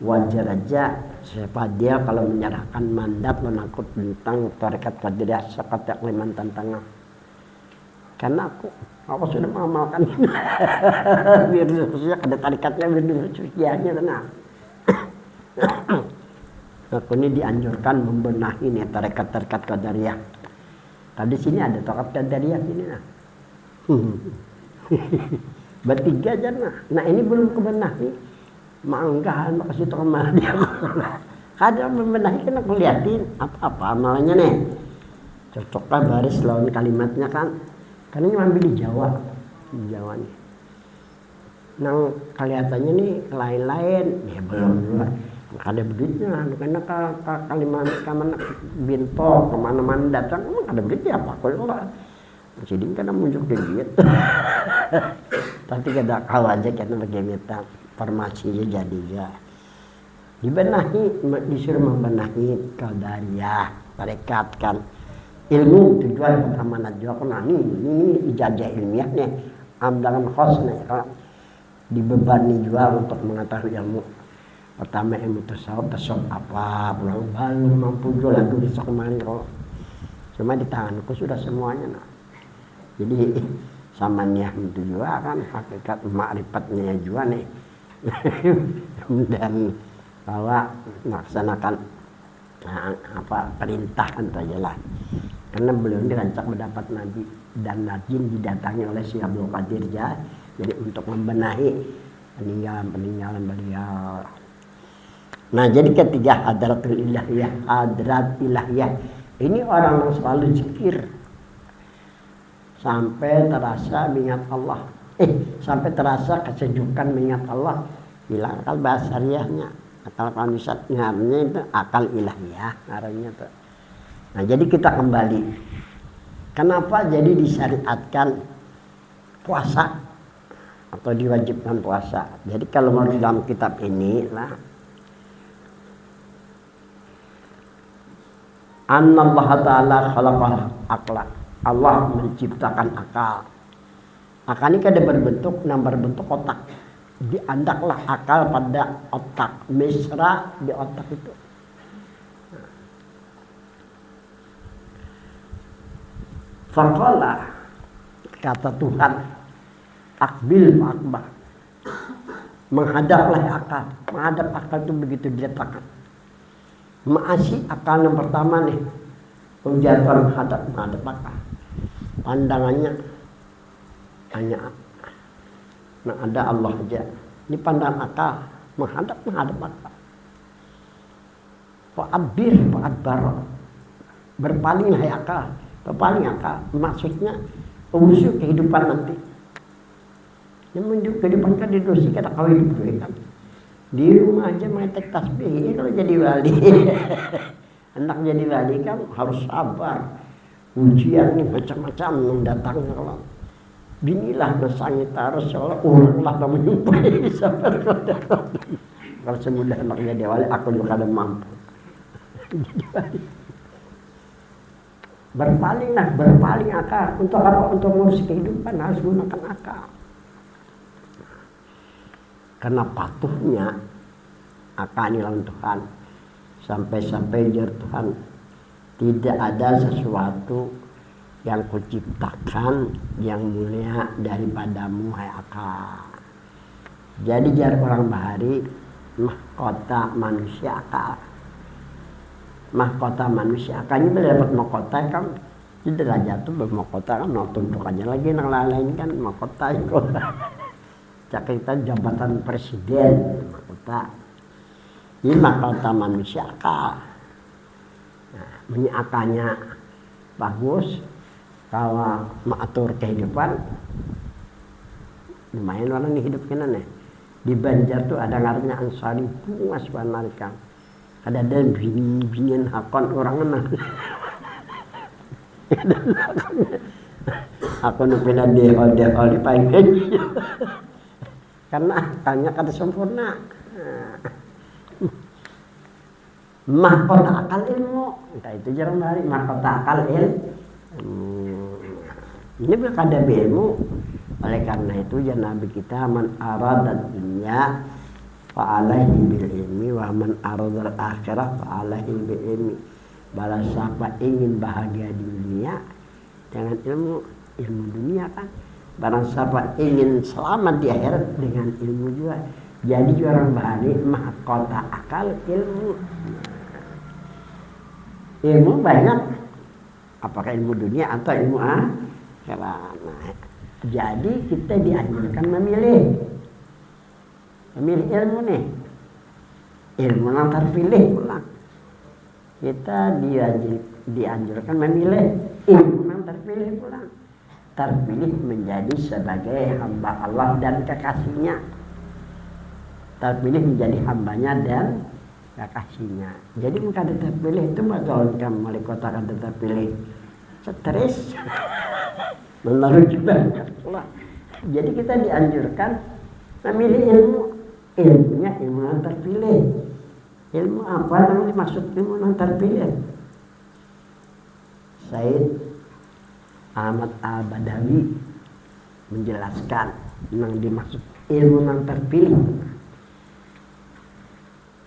Wajar aja siapa dia kalau menyerahkan mandat menakut tentang tarekat Qadiriyah sekota Kalimantan Tengah. Karena aku sudah mengamalkan wirdul khususiyah, ada tarikatnya wirdul khususiyahnya tenang. Aku ini dianjurkan membenahi nih tarekat-tarekat Qadariyah. Tadi sini ada tarekat Qadariyah sini nah. Bertiga aja nah ini belum kebenahi. Manggahan makasih terima dia. Kadang membenahi kan aku liatin apa amalannya nih. Cocoklah baris lawan kalimatnya kan. Karena ini ambil di Jawa nih. Nah kelihatannya nih lain-lain, ya belum juga. Ada begitu, karena kalimat kemana binto kemana-mana datang, emang ada begitu apa kok lah. Jadi kadang muncul gitu. Tapi kada kau aja kita bagaimana formasinya jadi ya. Dibenahi, disuruh membenahi Qadariyah, tarekat kan. Ilmu tujuan pertama najwa kan ini ijazah ilmiah nih dalam khos nih kalau dibebani juga untuk mengetahui ilmu pertama ilmu tasawuf apa belum mampu jual lagu di kemarin kalau cuma di tanganku sudah semuanya nah. Jadi sama niat itu juga kan hakikat makrifatnya juga nih dan bahwa melaksanakan perintah saja lah. Karena beliau dirancang mendapat nabi dan najin didatangi oleh Syekh Abdul Qadir jadi untuk membenahi peninggalan beliau. Nah jadi ketiga hadratul ilahiyah, hadrat ilahiyah ini orang yang selalu zikir sampai terasa mengingat Allah. Sampai terasa kesejukan mengingat Allah. Hilang akal basariyahnya, akal kamisatnya itu akal ilahiyah arahnya tuh. Nah jadi kita kembali kenapa jadi disyariatkan puasa atau diwajibkan puasa. Jadi kalau mau dalam kitab ini lah Anallaha ta'ala khalaqal aqla. Allah menciptakan akal. Akal ini kan berbentuk otak. Diandaklah akal pada otak, mesra di otak itu. Faqala kata Tuhan akbil akbar menghadaplah akal. Menghadap akal itu begitu diletakkan. Ma'asi akal yang pertama nih Tujuan menghadap akal. Pandangannya hanya nah ada Allah aja. Ini pandangan akal menghadap akal. Fa'adbar berpalinglah akal. Berpaling akal maksudnya usul kehidupan nanti. Yang kehidupan kan di dosi kata kawin itu kan. Di rumah aja main tek tasbih kalau jadi wali. Anak jadi wali kan harus sabar. Ujian nih macam-macam mendatangnya kalau binilah nasangita Rasulullah ulanglah kamu jumpai sabar kalau semudah anak jadi wali aku juga kadang mampu. Jadi wali. Berpaling akal untuk apa? Untuk ngurus kehidupan harus gunakan akal. Karena patuhnya akal ini lawan Tuhan. Sampai-sampai jar Tuhan, tidak ada sesuatu yang kuciptakan yang mulia daripadamu hai akal. Jadi jar orang bahari mahkota manusia akal. Mahkota manusia akalnya bila dapat mahkota kan di derajat itu bermahkota kan tuntukannya lagi yang lain kan mahkota itu. Kita jabatan presiden mahkota. Ini mahkota manusia akal. Nah, akalnya bagus, kalau mengatur kehidupan, lumayan orang di hidup kita nih. Di Banjar tuh ada ngarannya Ansari bunga sebenarnya. Ada bini-binian hakon orang mana. Aku nupilah dehol dipanggil. Karena akalnya kata sempurna. Mahkota akal ilmu, entah itu jarang dari mahkota akal ilmu. Ini bukan ada ilmu. Oleh karena itu ya Nabi kita man aradat dunya fa'alaihi bil ilmi wa man aradal akhirah fa'alaihi bil ilmi. Barang siapa ingin bahagia di dunia dengan ilmu dunia kan. Barang siapa ingin selamat di akhirat dengan ilmu juga. Jadi orang bahari mahkota akal ilmu. Ilmu banyak. Apakah ilmu dunia atau ilmu akhirat. Nah, jadi kita dianjurkan memilih ilmu nih. Ilmu yang terpilih pulang. Kita dianjurkan memilih ilmu yang terpilih pulang. Terpilih menjadi sebagai hamba Allah dan kekasihnya. Terpilih menjadi hambanya dan kekasihnya. Jadi bukan terpilih itu masalahkan wali kota kan terpilih. Stres. Menurut banyak pula. Jadi kita dianjurkan memilih ilmunya ilmu yang terpilih. Ilmu apa yang dimaksud ilmu yang terpilih? Said Ahmad Al-Badawi menjelaskan yang dimaksud ilmu yang terpilih.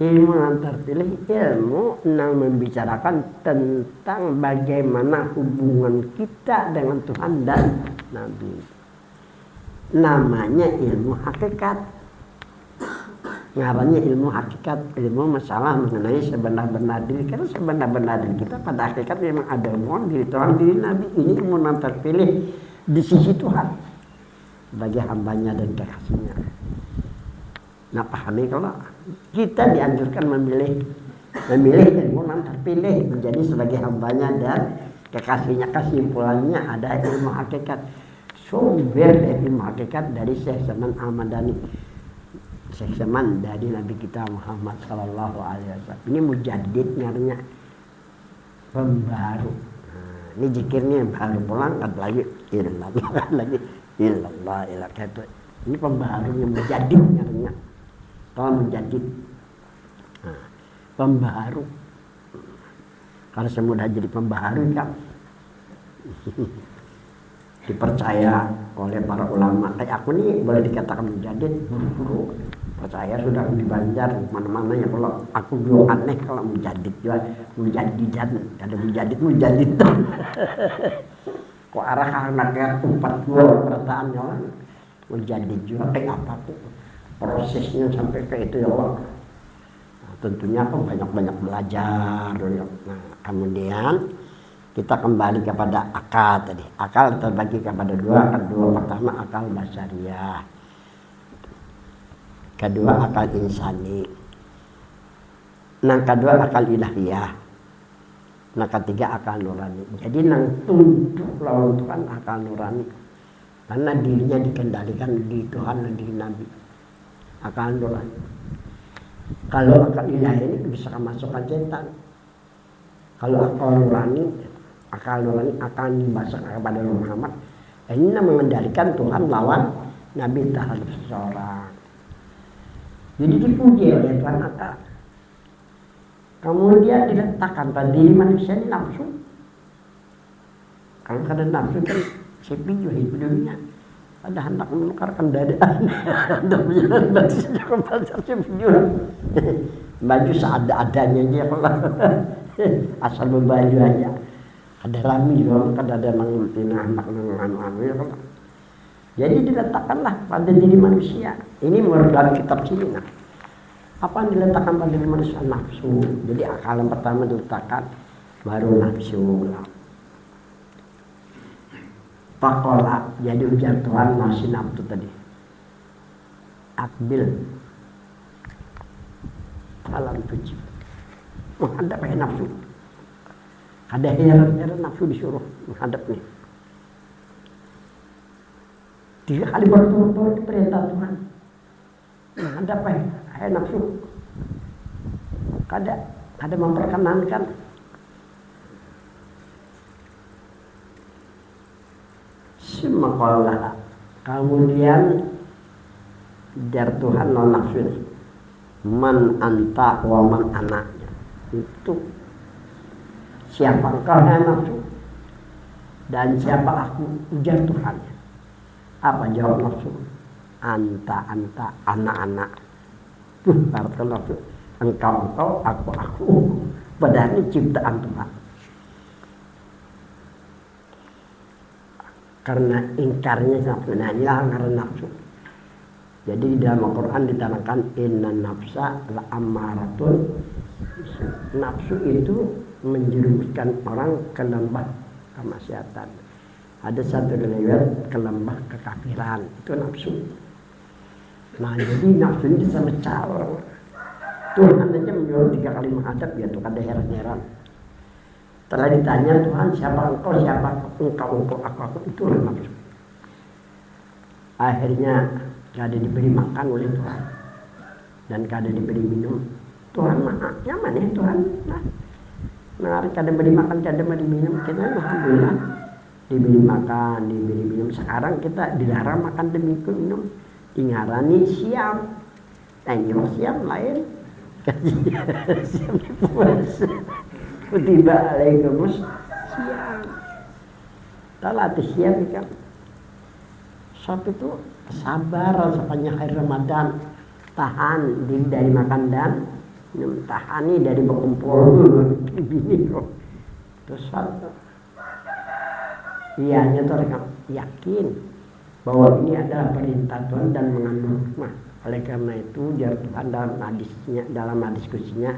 Ilmu yang terpilih ilmu yang membicarakan tentang bagaimana hubungan kita dengan Tuhan dan Nabi. Namanya ilmu hakikat. Ngarannya ilmu hakikat, ilmu masalah mengenai sebenar-benar diri. Karena sebenar-benar diri kita pada hakikat memang ada hubungan diri Tuhan, diri Nabi. Ini ilmu yang terpilih di sisi Tuhan bagi hambanya dan kekasihnya. Nah pahami kalau kita dianjurkan memilih ilmu yang terpilih menjadi sebagai hambanya dan kekasihnya. Kesimpulannya ada ilmu hakikat. Sumber ilmu hakikat dari Syekh Zaman Ahmadani. Syekh Zaman dari Nabi kita Muhammad Sallallahu Alaihi Wasallam. Ini mujaddid nyarinya pembaru. Nah, ini zikirnya baru pulang lagi illallah lagi illallah ilah itu. Ini pembarunya mujaddid nyarinya. Kalau mujaddid pembaru. Kalau semudah jadi pembaru kan dipercaya oleh para ulama. Kayak aku nih boleh dikatakan mujaddid, guru-guru percaya sudah di Banjar mana-mana ya. Kalau aku juga aneh kalau mujaddid juga mujaddidan, ada mujaddid kok arah anaknya 40 perataannya orang mujaddid juga kayak apa tuh prosesnya sampai ke itu ya Allah. Nah, tentunya aku banyak-banyak belajar. Nah, kemudian kita kembali kepada akal tadi. Akal terbagi kepada dua. Pertama akal basyariah. Kedua akal insani. Nah kedua akal ilahiyah. Nah ketiga akal nurani. Jadi nang tunduk lawan Tuhan akal nurani. karena dirinya dikendalikan di Tuhan dan di Nabi. Akal nurani. Kalau akal ilahi ini bisa memasukkan setan. Kalau akal nurani akan dimasukkan kepada Muhammad. Ini mengendalikan Tuhan lawan Nabi terhadap seseorang. Jadi dipuji oleh Tuhan akal. Kemudian diletakkan pada diri manusia ini nafsu. Kalau ada nafsu kan CPU hidup dunia. Ada hendak menukarkan dadaan, hendak berjalan batu sejak ke pasar CPU. Baju seada-adanya dia kalau asal berbaju aja. Ada rami juga, kan ada mengutina anak anu ya kalau. Jadi diletakkanlah pada diri manusia. Ini menurut dalam kitab sini. Nah, apa yang diletakkan pada diri manusia? Nafsu. Jadi akal yang pertama diletakkan, baru nafsu. Pakola, jadi ujar Tuhan masih nafsu tadi. Akbil, salam tuji. Menghadap nafsu. Ada heran nafsu disuruh menghadap nih. 3 kali berturut-turut perintah Tuhan. Menghadap nafsu. Kada memperkenankan. Semakola. Kemudian dari Tuhan non nafsu ini. Man anta wa man anaknya. Itu siapa engkau nafsu dan siapa aku, ujar Tuhan. Apa jawab nafsu? Anta anak-anak. Artikan nafsu engkau, aku. Padahal ini ciptaan Tuhan. Karena ingkarnya nafsu. Nah inilah karena nafsu. Jadi di dalam Al-Quran diterangkan inna nafsa la ammaratun. Nafsu itu menjerumuskan orang ke lembah kemaksiatan. Ada satu riwayat ke lembah kekafiran. Itu nafsu. Nah jadi nafsu ini sama cara. Tuhan aja menyuruh 3 kali menghadap ya tuh kada heran-heran. Setelah ditanya Tuhan siapa engkau, aku itu nafsu. Akhirnya kada diberi makan oleh Tuhan dan kada diberi minum. Tuhan nyaman ya Tuhan. Nah, kada beri makan, kada beri minum, kita alhamdulillah diberi makan, diberi minum. Sekarang kita dilarang makan demi minum. Ingarani siam. Tanya siam lain. Siam puasa. Kutiba alaikumus siam. Talat siam kan. Sebab itu sabar sepanjang hari Ramadan. Tahan diri dari makan dan tahani dari berkumpul bini kok. Terus ianya tuh yakin bahwa ini adalah perintah Tuhan dan mengandung hikmah. Oleh karena itu jar Tuhan dalam diskusinya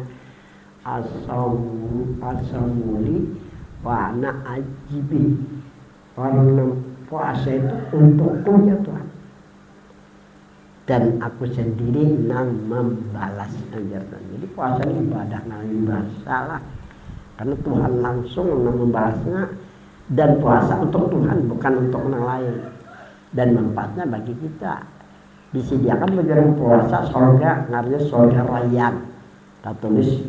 asamuli wa ana ajibi. Karena puasa itu untukku ya Tuhan. Dan aku sendiri membalas ajaran. Jadi puasa ini ibadah salah. Karena Tuhan langsung membalasnya. Dan puasa untuk Tuhan bukan untuk orang lain. Dan manfaatnya bagi kita. Disediakan bagi puasa surga, ngaruhnya surga rayyan. Kita tulis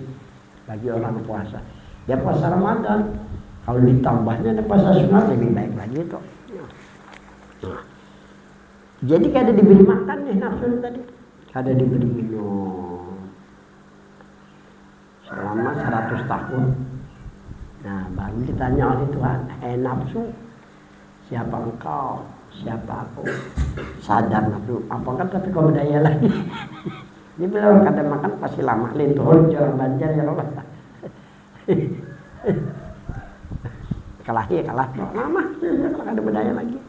bagi orang puasa. Ya puasa Ramadan. Kalau ditambahnya ada puasa sunat lebih baik lagi itu. Nah. Jadi kada diberi makan nih nafsu tadi, kada diberi minum selama 100 tahun. Nah baru ditanya oleh Tuhan, nafsu siapa engkau, siapa aku? Sadar nafsu, apakah tapi kau berdaya lagi? Dia bilang kada makan pasti lama lintuh orang banjar ya Allah. Kalah lama, kada berdaya lagi.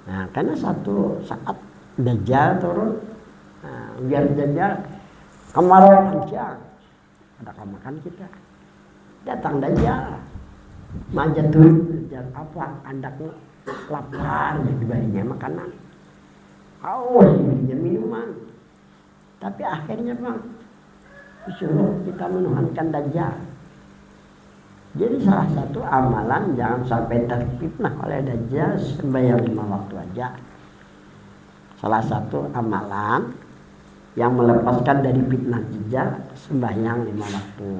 Nah, karena satu saat Dajjal turun, ujar Dajjal, kemarau panjang, ada makan kita. Datang Dajjal, majat turun Dajjal apa? Andaknya lapar, jadi barinya makanan. Diberinya minuman. Tapi akhirnya bang, disuruh kita menuhankan Dajjal. Jadi salah satu amalan jangan sampai terfitnah oleh Dajjal sembahyang 5 waktu aja. Salah satu amalan yang melepaskan dari fitnah Dajjal sembahyang 5 waktu.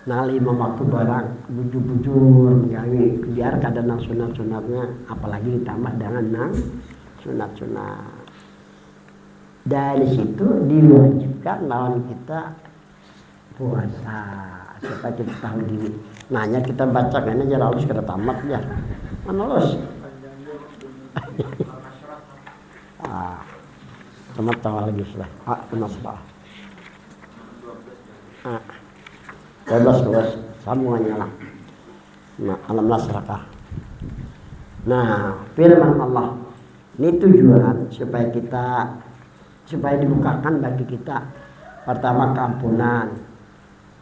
Nah 5 waktu barang bujur-bujur mengganggu biar kadang sunat-sunatnya, apalagi ditambah dengan nang sunat-sunat. Dari situ diwajibkan lawan kita puasa supaya kita tahu diri. Nanya kita baca kan aja lalu sudah tamat ya. Mana los? Tamat tahu lagi sudah. Masalah. Bebas sambungannya lah. Nah, alam nasraka. Nah, firman Allah ini tujuan supaya dibukakan bagi kita. Pertama keampunan,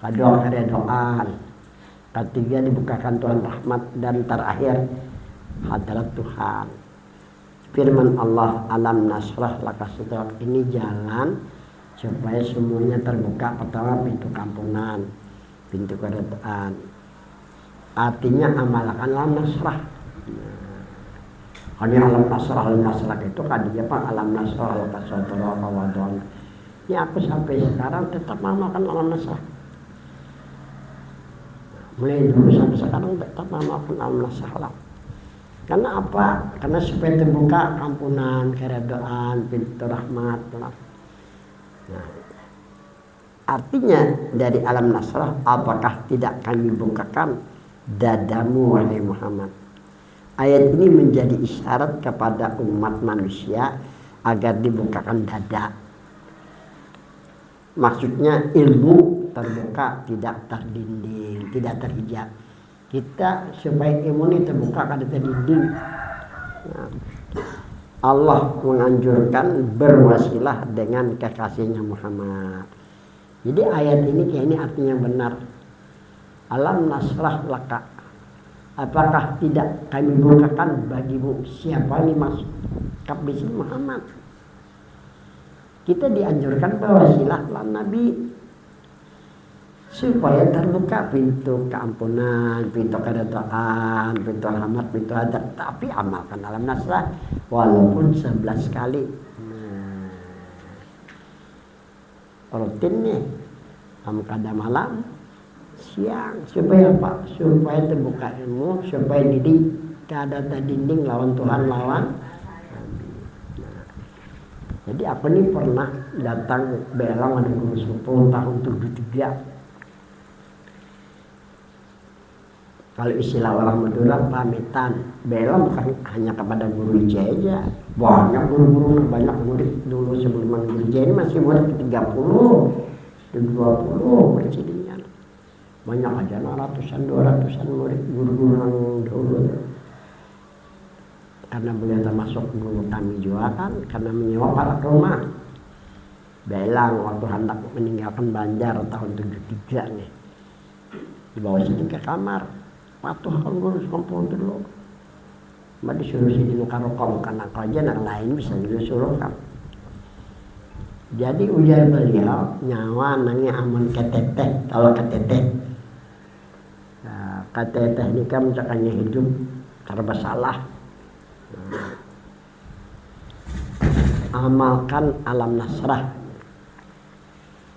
kedua keridhaan, ketiga dibukakan Tuhan rahmat, dan terakhir hadirat Tuhan. Firman Allah, alam nasrah laka sadrak, ini jalan supaya semuanya terbuka. Pertama pintu keampunan, pintu keridhaan. Artinya amalkan alam nasrah. Hanya alam nasrah itu kan dia pak alam nasrah laka sadrak wa. Ini aku sampai sekarang tetap mengamalkan alam nasrah. Mulai dulu sampai sekarang tetap mengamalkan alam nasrah. Karena apa? Karena supaya terbuka ampunan, keridhaan, pintu rahmat. Nah, artinya dari alam nasrah, apakah tidak kami bukakan dadamu wahai Muhammad? Ayat ini menjadi isyarat kepada umat manusia agar dibukakan dada. Maksudnya ilmu terbuka, tidak terdinding, tidak terhijab. Kita supaya ilmu ini terbuka kada terdinding. Nah, Allah menganjurkan berwasilah dengan kekasihnya Muhammad. Jadi ayat ini kayak ini artinya yang benar. Alam nasrah laka. Apakah tidak kami bukakan bagimu? Siapa ini masuk kabis Muhammad? Kita dianjurkan berwasilah lawan Nabi supaya terbuka pintu keampunan, pintu keridhaan, pintu rahmat, pintu hadirat. Tapi amalkan alam nasrah walaupun 11 kali. Rutin nih, kadang malam, siang, supaya apa? Supaya terbuka ilmu, supaya didik kada terdinding lawan Tuhan lawan. Jadi aku nih pernah datang belang ada guru sepuh tahun 73. Kalau istilah orang Madura pamitan, belang bukan hanya kepada guru IJ aja. Banyak guru-guru, banyak murid dulu sebelum guru IJ ini masih murid 30, 20 berjadinya. Banyak aja ratusan, 200-an murid guru-guru yang dulu. Karena beliau termasuk guru kami juga kan, karena menyewa para rumah. Belang waktu hendak meninggalkan Banjar tahun 73 nih. Dibawa sini ke kamar. Patuh kan guru sempurna dulu. Mbak disuruh sini muka rokok, karena kajian yang lain bisa disuruh kan. Jadi ujar beliau, nyawa nangnya amun keteteh, kalau keteteh. Nah, keteteh ini kan mencakannya hidup serba salah. Amalkan alam nasrah.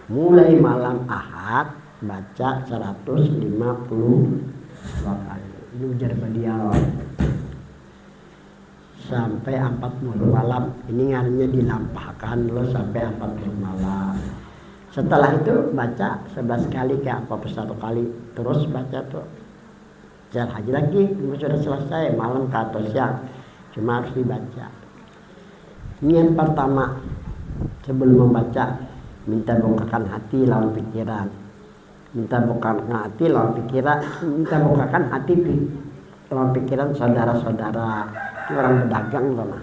Mulai malam Ahad baca 152 kali. Ini ujar beliau. Sampai 40 malam. Ini ngarannya dilampahkan lo sampai 40 malam. Setelah itu baca 11 kali ke apa 1 kali. Terus baca tuh. Jangan haji lagi, sudah selesai malam ke atau siang. Cuma harus dibaca. Ini yang pertama, sebelum membaca, minta bukakan hati lawan pikiran. Minta bukakan hati lawan pikiran, minta bukakan hati lawan pikiran saudara-saudara. Itu orang berdagang loh.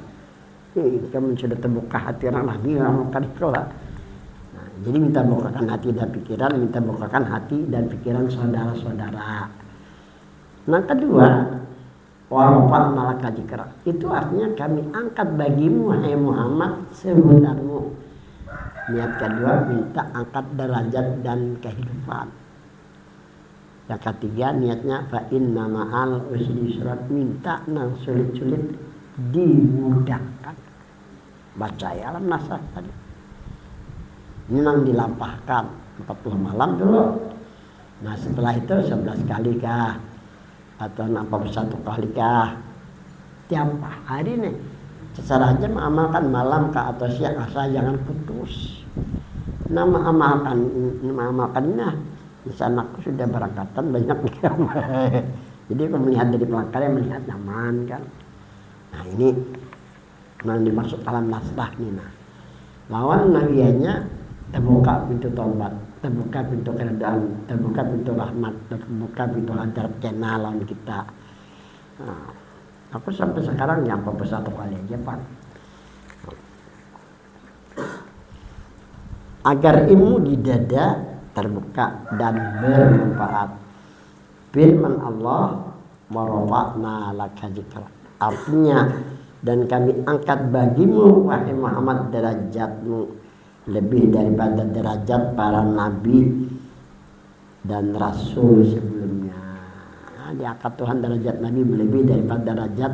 Kamu sudah terbuka hati orang lagi, orang makan itu lah. Nah, jadi minta bukakan hati dan pikiran, minta bukakan hati dan pikiran saudara-saudara. Nah kedua, walaupun malaka jikra, itu artinya kami angkat bagimu hai Muhammad sebenarmu. Niat kedua minta angkat derajat dan kehidupan. Yang ketiga niatnya fa inna ma'al usri yusra, minta nang sulit-sulit dimudahkan. Baca ya alam nasrah tadi. Ini nang dilampahkan 40 malam dulu. Nah setelah itu 11 kali kah atau 41 kali kah tiap hari nih. Secara aja mengamalkan malam kah atau siang asal jangan putus. Nama amalkannya bisa anakku sudah berangkatan banyak nih. Jadi kalau melihat dari pelangkarnya melihat nyaman kan. Nah ini yang dimaksud alam nasrah nih. Nah lawan nabianya terbuka pintu taubat, terbuka pintu keredaan, terbuka pintu rahmat, terbuka pintu hajar kenal lawan kita. Nah, aku sampai sekarang nyampe satu kali aja Pak. Agar ilmu di dada terbuka dan bermanfaat. Firman Allah, warafa'na laka dzikrak. Artinya, dan kami angkat bagimu wahai Muhammad derajatmu lebih daripada derajat para nabi dan rasul sebelumnya. Diangkat Tuhan derajat nabi lebih daripada derajat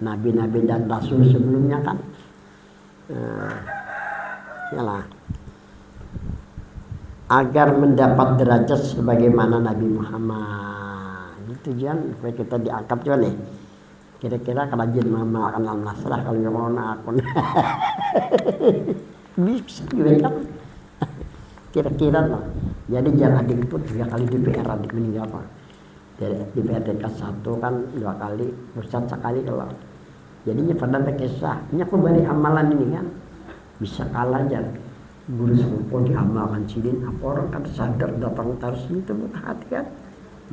nabi-nabi dan rasul sebelumnya kan. Yalah. Agar mendapat derajat sebagaimana Nabi Muhammad. Ini tujuan supaya kita diangkat juga nih. Kira-kira kerajin mama akan al-nasrah kalau nggak mau akun. Bisa juga kan. Kira-kira lah. Jadi jangan adik itu 3 kali DPR adik meninggal Pak. DPR tingkat 1 kan 2 kali, Ustaz sekali kalau. Jadinya pada kisah. Ini aku balik amalan ini kan. Bisa kalah aja. Guru serupa diamalkan sidin, apa orang kan sadar datang tarus itu buka hati kan.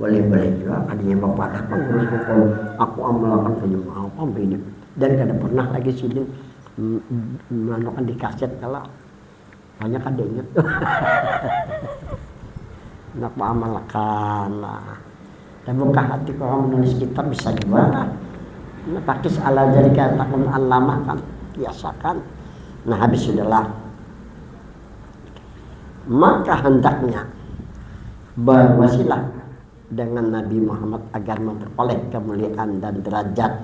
Boleh-boleh juga adanya bapak datang guru serupa aku amalkan punya mau apa ini. Dan kada pernah lagi sidin melakukan di kaset kalau banyak ada ingat. Nak amalkan lah. Dan buka hati kalau menulis kitab bisa juga. Nah, pakis ala dari katakan alama kan biasakan. Nah habis sudahlah. Maka hendaknya berwasilah dengan Nabi Muhammad agar memperoleh kemuliaan dan derajat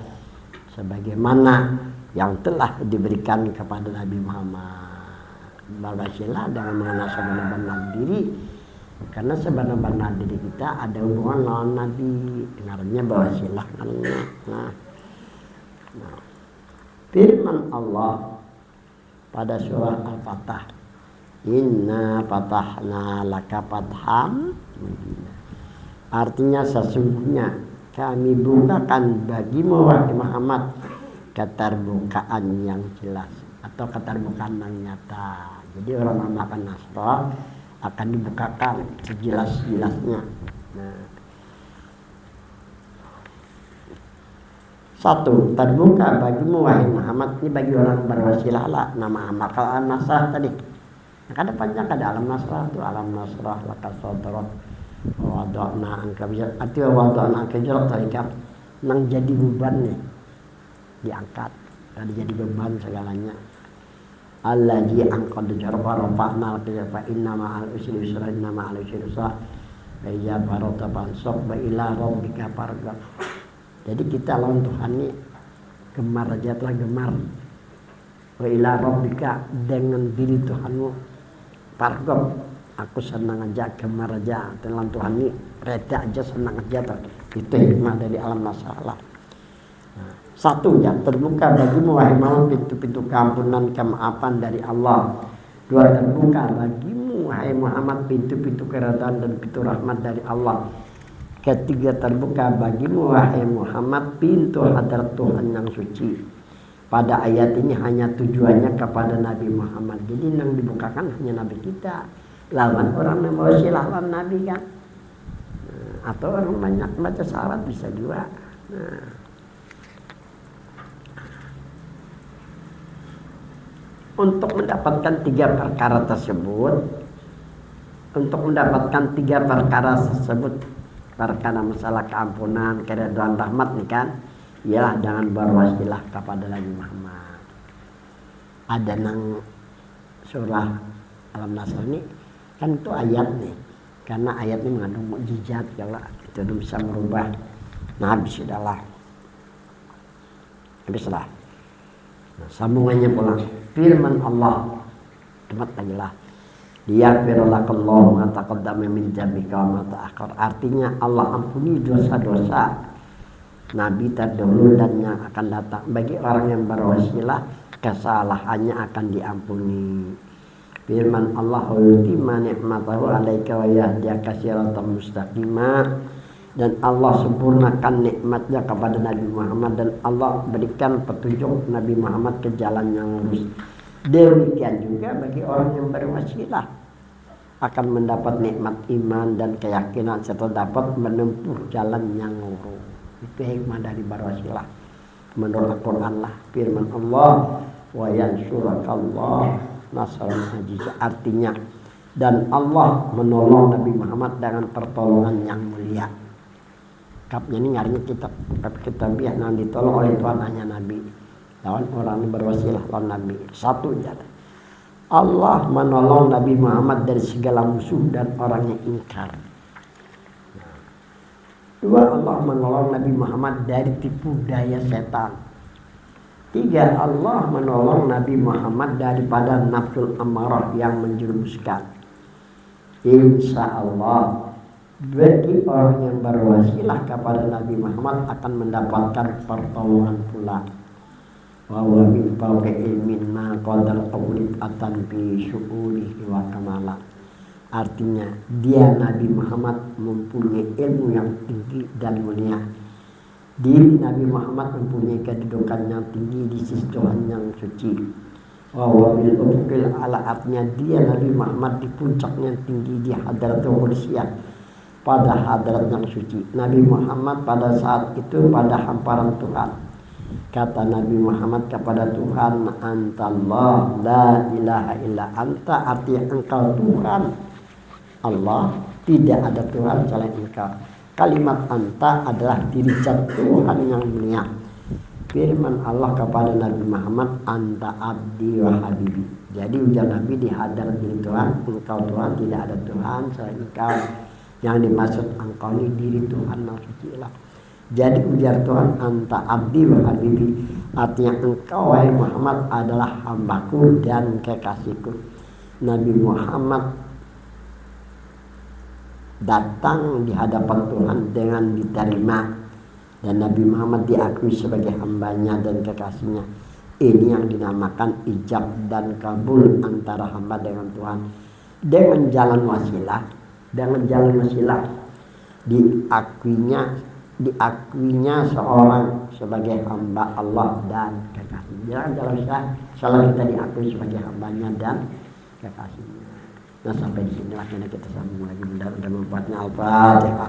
sebagaimana yang telah diberikan kepada Nabi Muhammad. Berwasilah dengan mengenal sebenar-benar diri, karena sebenar-benar diri kita ada hubungan dengan Nabi. Namanya berwasilah. Nah, firman Allah pada surah Al-Fatah, Inna fatahna laka fatham mubina. Artinya sesungguhnya kami bukakan bagimu wahai Muhammad keterbukaan yang jelas atau keterbukaan yang nyata. Jadi orang amalkan nasrah akan dibukakan sejelas-jelasnya. Nah. 1. Terbuka bagimu wahai Muhammad. Ini bagi orang berwasilah lah. Nama amal nasrah tadi. Kadang panjang kada alam nasrah tu alam nasrah lakas sodrot wadana angkabiyat atau wadana angkabiyat tarikat nang jadi beban nih diangkat kada jadi beban segalanya. Alladzi angqad jarfa rafa'na fa inna ma'al usri yusra inna ma'al usri yusra fa ya barata fansab wa ila rabbika farghab. Jadi kita lawan Tuhan nih gemar aja telah gemar wa ila rabbika dengan diri Tuhanmu. Farghab, aku senang aja, gemar aja, dalam Tuhan ini reda aja, senang aja. Itu hikmah dari alam masalah. 1. Ya, terbuka bagimu wahai Muhammad pintu-pintu keampunan kemaafan dari Allah. 2. Terbuka bagimu wahai Muhammad pintu-pintu keredaan dan pintu rahmat dari Allah. 3. Terbuka bagimu wahai Muhammad pintu hadrat Tuhan yang suci. Pada ayat ini hanya tujuannya kepada Nabi Muhammad. Jadi yang dibukakan hanya Nabi kita. Lawan orang yang bawa lawan Nabi kan. Atau orang banyak baca syarat bisa juga. Untuk mendapatkan 3 perkara tersebut, perkara masalah keampunan, keridhaan rahmat nih kan. Ialah dengan berwasilah kepada Nabi Muhammad. Ada nang surah Al-Nasr ini kan itu ayat nih. karena ayat ini mengandung mukjizat kalau itu bisa merubah. Nah habis sudahlah, habislah. Nah, sambungannya pula firman Allah, temat lagi lah. Liyaghfirlakallahu ma taqaddama min dzambika wa ma ta'akhkhar. Artinya Allah ampuni dosa-dosa Nabi terdahulu dan yang akan datang. Bagi orang yang berwasilah, kesalahannya akan diampuni. Firman Allah, wa yutimma ni'matahu 'alaika wa yahdiyaka siratan mustaqima. Dan Allah sempurnakan nikmatnya kepada Nabi Muhammad dan Allah berikan petunjuk Nabi Muhammad ke jalan yang lurus. Demikian juga bagi orang yang berwasilah akan mendapat nikmat iman dan keyakinan serta dapat menempuh jalan yang lurus. Itu hikmah dari berwasilah. Menurut Al-Quran lah firman Allah, wa yansurakallah nasran aziza. Artinya dan Allah menolong Nabi Muhammad dengan pertolongan yang mulia. Kapnya ini nyarinya kitab biar yang ditolong oleh Tuhan hanya Nabi. Lawan orang yang berwasilah lawan Nabi. Satu jalan. Allah menolong Nabi Muhammad dari segala musuh dan orang yang ingkar. Dua, Allah menolong Nabi Muhammad dari tipu daya setan. Tiga, Allah menolong Nabi Muhammad daripada nafsul amarah yang menjerumuskan. Insya Allah bagi orang yang berwasilah kepada Nabi Muhammad akan mendapatkan pertolongan pula. Wa huwa min fawqi ilmin ma qadar qawlib atan bi syu'urihi wa kamala. Artinya dia Nabi Muhammad mempunyai ilmu yang tinggi dan mulia. Diri Nabi Muhammad mempunyai kedudukan yang tinggi di sisi Tuhan yang suci. Wa huwa bil ufuqil ala, artinya dia Nabi Muhammad di puncaknya tinggi di hadratul qudsiyah, pada hadrat yang suci. Nabi Muhammad pada saat itu pada hamparan Tuhan. Kata Nabi Muhammad kepada Tuhan, Antallah la ilaha illa anta, artinya engkau Tuhan. Allah, tidak ada Tuhan selain engkau. Kalimat anta adalah diri Tuhan yang mulia. Firman Allah kepada Nabi Muhammad, anta abdi wa habibi. Jadi ujar Nabi di hadrat diri Tuhan, engkau Tuhan, tidak ada Tuhan selain engkau. Yang dimaksud engkau ini diri Tuhan yang suci lah. Jadi ujar Tuhan, anta abdi wa habibi, artinya engkau wahai Muhammad adalah hambaku dan kekasihku. Nabi Muhammad datang di hadapan Tuhan dengan diterima dan Nabi Muhammad diakui sebagai hambanya dan kekasihnya. Ini yang dinamakan ijab dan kabul antara hamba dengan Tuhan. Dengan jalan wasilah, diakuinya seorang sebagai hamba Allah dan kekasih. Jangan jalan wasilah, salah kita diakui sebagai hambanya dan kekasihnya. Nah sampai di sinilah kita sambung lagi mudah-mudahan membuatnya Al-Fatihah.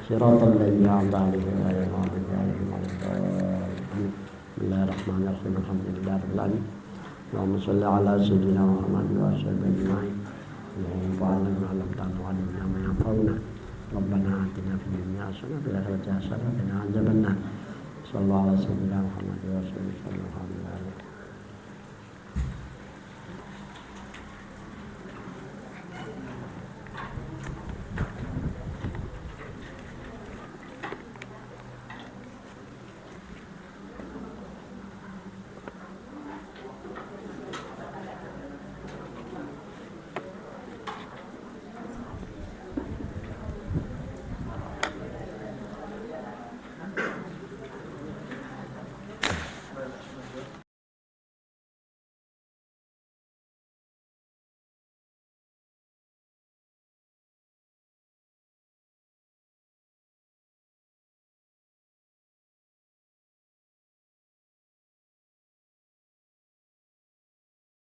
Siratal ladzina an'amta 'alaihim ghairil maghdubi 'alaihim waladdallin. Bismillahirrahmanirrahim. Alhamdulillahirabbil alamin. Allahumma shalli ala sayyidina Muhammad wa sallim ajma'in. Allahumma ba'alna ma 'allamtana wa 'allimna ma yanfa'una. Rabbana atina fid dunya hasanah wa fil akhirati hasanah wa qina adzabannar. Sallallahu alaihi wa sallam Muhammad wa sallam.